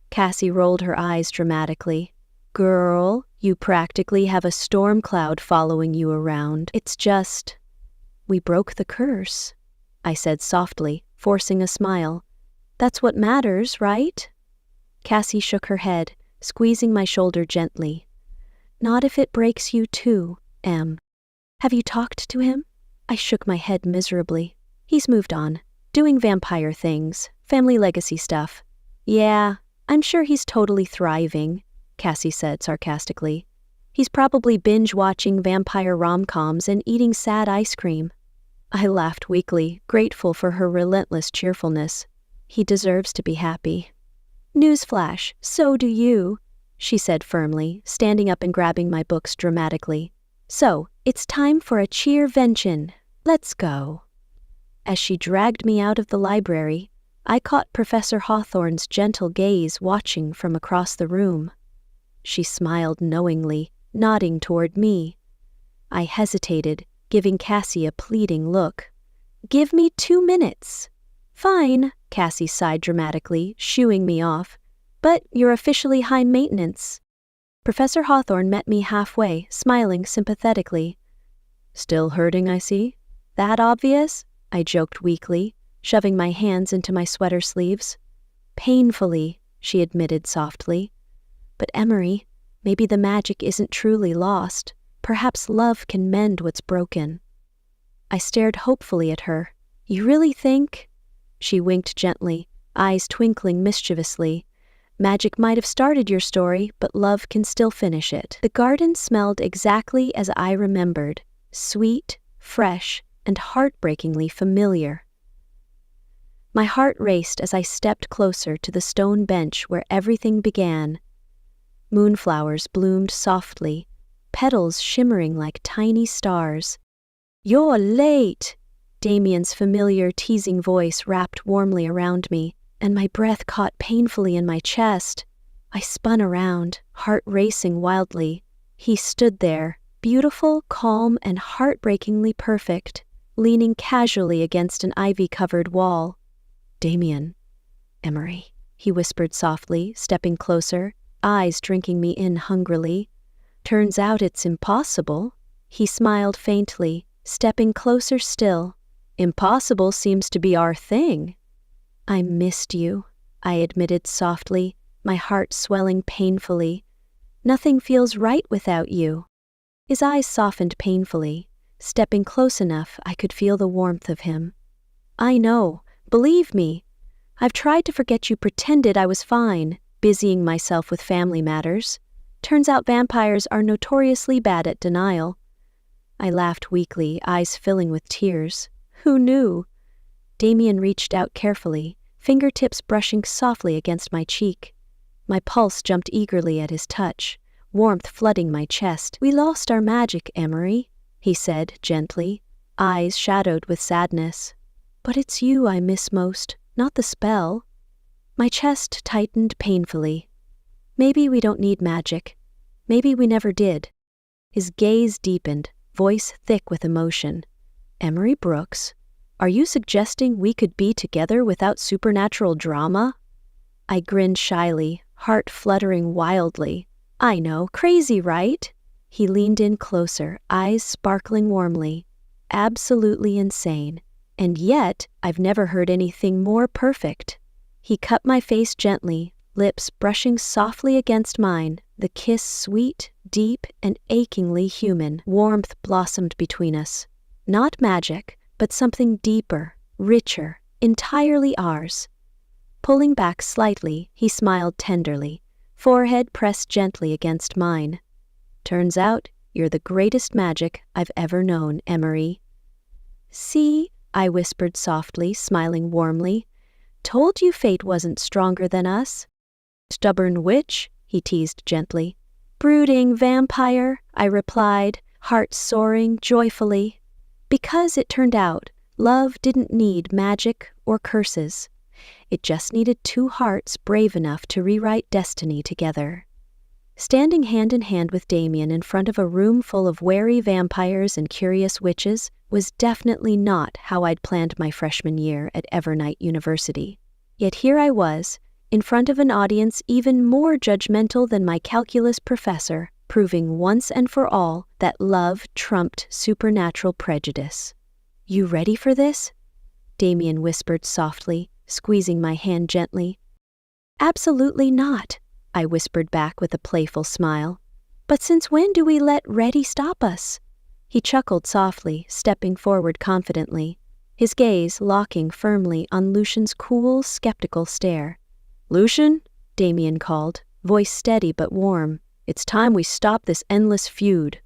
Cassie rolled her eyes dramatically. Girl, you practically have a storm cloud following you around. It's just... We broke the curse, I said softly, forcing a smile. That's what matters, right? Cassie shook her head, squeezing my shoulder gently. Not if it breaks you too, Em. Have you talked to him? I shook my head miserably. He's moved on, doing vampire things, family legacy stuff. Yeah, I'm sure he's totally thriving, Cassie said sarcastically. He's probably binge-watching vampire rom-coms and eating sad ice cream. I laughed weakly, grateful for her relentless cheerfulness. He deserves to be happy. Newsflash, so do you, she said firmly, standing up and grabbing my books dramatically. So, it's time for a cheervention. Let's go. As she dragged me out of the library, I caught Professor Hawthorne's gentle gaze watching from across the room. She smiled knowingly, nodding toward me. I hesitated, giving Cassie a pleading look. Give me 2 minutes. Fine, Cassie sighed dramatically, shooing me off. But you're officially high maintenance. Professor Hawthorne met me halfway, smiling sympathetically. Still hurting, I see? That obvious? I joked weakly, shoving my hands into my sweater sleeves. Painfully, she admitted softly. But Emery, maybe the magic isn't truly lost. Perhaps love can mend what's broken. I stared hopefully at her. You really think? She winked gently, eyes twinkling mischievously. Magic might have started your story, but love can still finish it. The garden smelled exactly as I remembered, sweet, fresh, and heartbreakingly familiar. My heart raced as I stepped closer to the stone bench where everything began. Moonflowers bloomed softly, petals shimmering like tiny stars. You're late! Damien's familiar teasing voice wrapped warmly around me, and my breath caught painfully in my chest. I spun around, heart racing wildly. He stood there, beautiful, calm, and heartbreakingly perfect, leaning casually against an ivy-covered wall. Damien. Emery, he whispered softly, stepping closer, eyes drinking me in hungrily. Turns out it's impossible. He smiled faintly, stepping closer still. Impossible seems to be our thing. I missed you, I admitted softly, my heart swelling painfully. Nothing feels right without you. His eyes softened painfully. Stepping close enough, I could feel the warmth of him. I know, believe me. I've tried to forget you pretended I was fine, busying myself with family matters. Turns out vampires are notoriously bad at denial. I laughed weakly, eyes filling with tears. Who knew? Damien reached out carefully, fingertips brushing softly against my cheek. My pulse jumped eagerly at his touch, warmth flooding my chest. We lost our magic, Emery, he said gently, eyes shadowed with sadness. But it's you I miss most, not the spell. My chest tightened painfully. Maybe we don't need magic. Maybe we never did. His gaze deepened, voice thick with emotion. Emery Brooks, are you suggesting we could be together without supernatural drama? I grinned shyly, heart fluttering wildly. I know, crazy, right? He leaned in closer, eyes sparkling warmly. Absolutely insane. And yet, I've never heard anything more perfect. He cut my face gently, lips brushing softly against mine, the kiss sweet, deep, and achingly human. Warmth blossomed between us. Not magic, but something deeper, richer, entirely ours. Pulling back slightly, he smiled tenderly, forehead pressed gently against mine. Turns out, you're the greatest magic I've ever known, Emery. See, I whispered softly, smiling warmly. Told you fate wasn't stronger than us. Stubborn witch, he teased gently. Brooding vampire, I replied, heart soaring joyfully. Because it turned out, love didn't need magic or curses. It just needed two hearts brave enough to rewrite destiny together. Standing hand in hand with Damien in front of a room full of wary vampires and curious witches was definitely not how I'd planned my freshman year at Evernight University. Yet here I was, in front of an audience even more judgmental than my calculus professor, proving once and for all that love trumped supernatural prejudice. "You ready for this?" Damien whispered softly, squeezing my hand gently. "Absolutely not," I whispered back with a playful smile. "But since when do we let ready stop us?" He chuckled softly, stepping forward confidently, his gaze locking firmly on Lucien's cool, skeptical stare. "Lucien," Damien called, voice steady but warm, "it's time we stop this endless feud.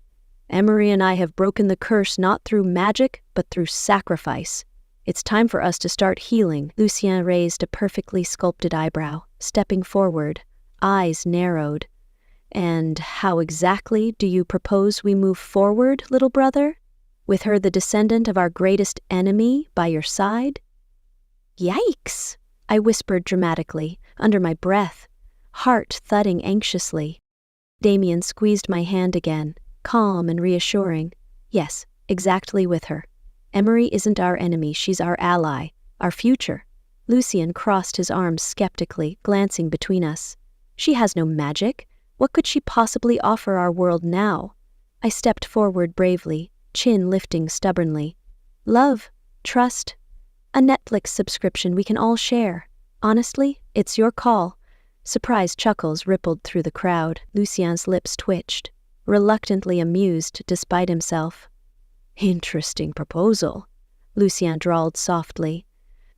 Emery and I have broken the curse not through magic, but through sacrifice. It's time for us to start healing." Lucien raised a perfectly sculpted eyebrow, stepping forward, eyes narrowed. "And how exactly do you propose we move forward, little brother? With her the descendant of our greatest enemy by your side?" "Yikes!" I whispered dramatically, under my breath, heart thudding anxiously. Damien squeezed my hand again, calm and reassuring. "Yes, exactly with her. Emery isn't our enemy, she's our ally, our future." Lucien crossed his arms skeptically, glancing between us. "She has no magic. What could she possibly offer our world now?" I stepped forward bravely, chin lifting stubbornly. "Love, trust, a Netflix subscription we can all share. Honestly, it's your call." Surprised chuckles rippled through the crowd. Lucien's lips twitched, reluctantly amused despite himself. "Interesting proposal," Lucien drawled softly.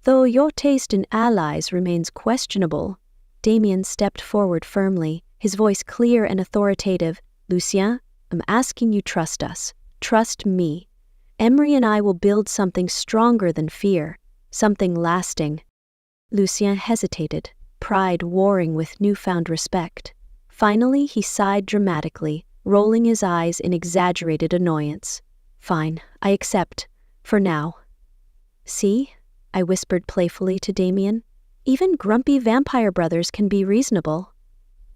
"Though your taste in allies remains questionable." Damien stepped forward firmly, his voice clear and authoritative. "Lucien, I'm asking you trust us. Trust me. Emery and I will build something stronger than fear, something lasting." Lucien hesitated, pride warring with newfound respect. Finally, he sighed dramatically, rolling his eyes in exaggerated annoyance. "Fine, I accept. For now." "See?" I whispered playfully to Damien. "Even grumpy vampire brothers can be reasonable."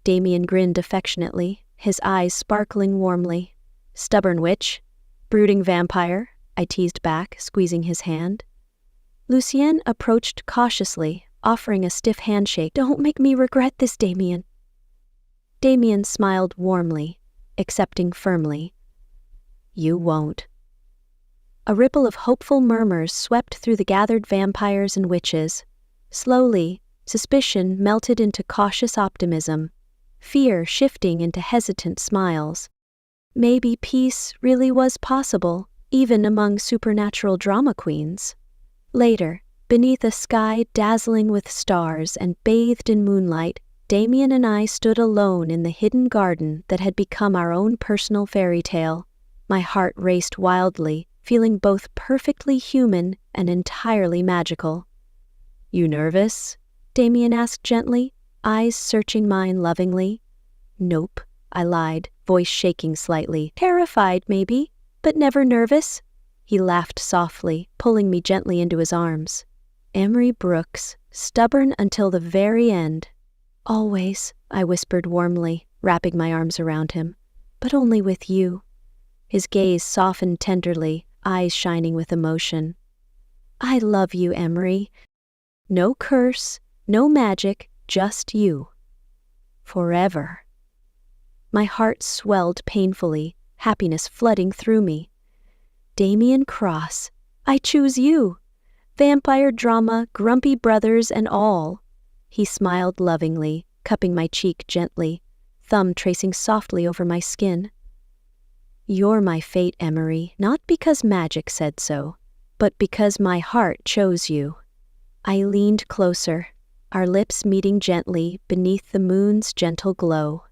Damien grinned affectionately, his eyes sparkling warmly. "Stubborn witch? Brooding vampire?" I teased back, squeezing his hand. Lucien approached cautiously, offering a stiff handshake. "Don't make me regret this, Damien." Damien smiled warmly, accepting firmly. "You won't." A ripple of hopeful murmurs swept through the gathered vampires and witches. Slowly, suspicion melted into cautious optimism, fear shifting into hesitant smiles. Maybe peace really was possible, even among supernatural drama queens. Later, beneath a sky dazzling with stars and bathed in moonlight, Damien and I stood alone in the hidden garden that had become our own personal fairy tale. My heart raced wildly, feeling both perfectly human and entirely magical. "You nervous?" Damien asked gently, eyes searching mine lovingly. "Nope," I lied, voice shaking slightly. "Terrified, maybe, but never nervous." He laughed softly, pulling me gently into his arms. "Emery Brooks, stubborn until the very end." "Always," I whispered warmly, wrapping my arms around him. "But only with you." His gaze softened tenderly, eyes shining with emotion. "I love you, Emery. No curse, no magic, just you. Forever." My heart swelled painfully, happiness flooding through me. "Damien Cross, I choose you. Vampire drama, grumpy brothers and all." He smiled lovingly, cupping my cheek gently, thumb tracing softly over my skin. "You're my fate, Emery, not because magic said so, but because my heart chose you." I leaned closer, our lips meeting gently beneath the moon's gentle glow.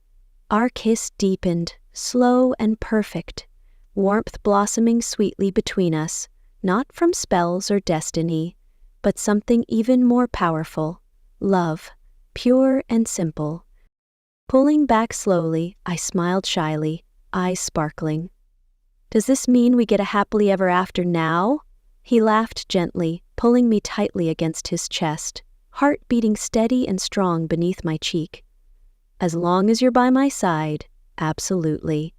Our kiss deepened, slow and perfect, warmth blossoming sweetly between us, not from spells or destiny, but something even more powerful, love, pure and simple. Pulling back slowly, I smiled shyly, eyes sparkling. "Does this mean we get a happily ever after now?" He laughed gently, pulling me tightly against his chest, heart beating steady and strong beneath my cheek. As long as you're by my side, absolutely.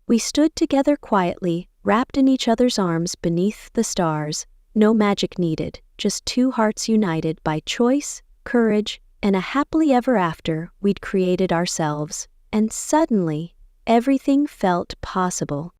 We stood together quietly, wrapped in each other's arms beneath the stars. No magic needed, just two hearts united by choice, courage, and a happily ever after we'd created ourselves. And suddenly, everything felt possible.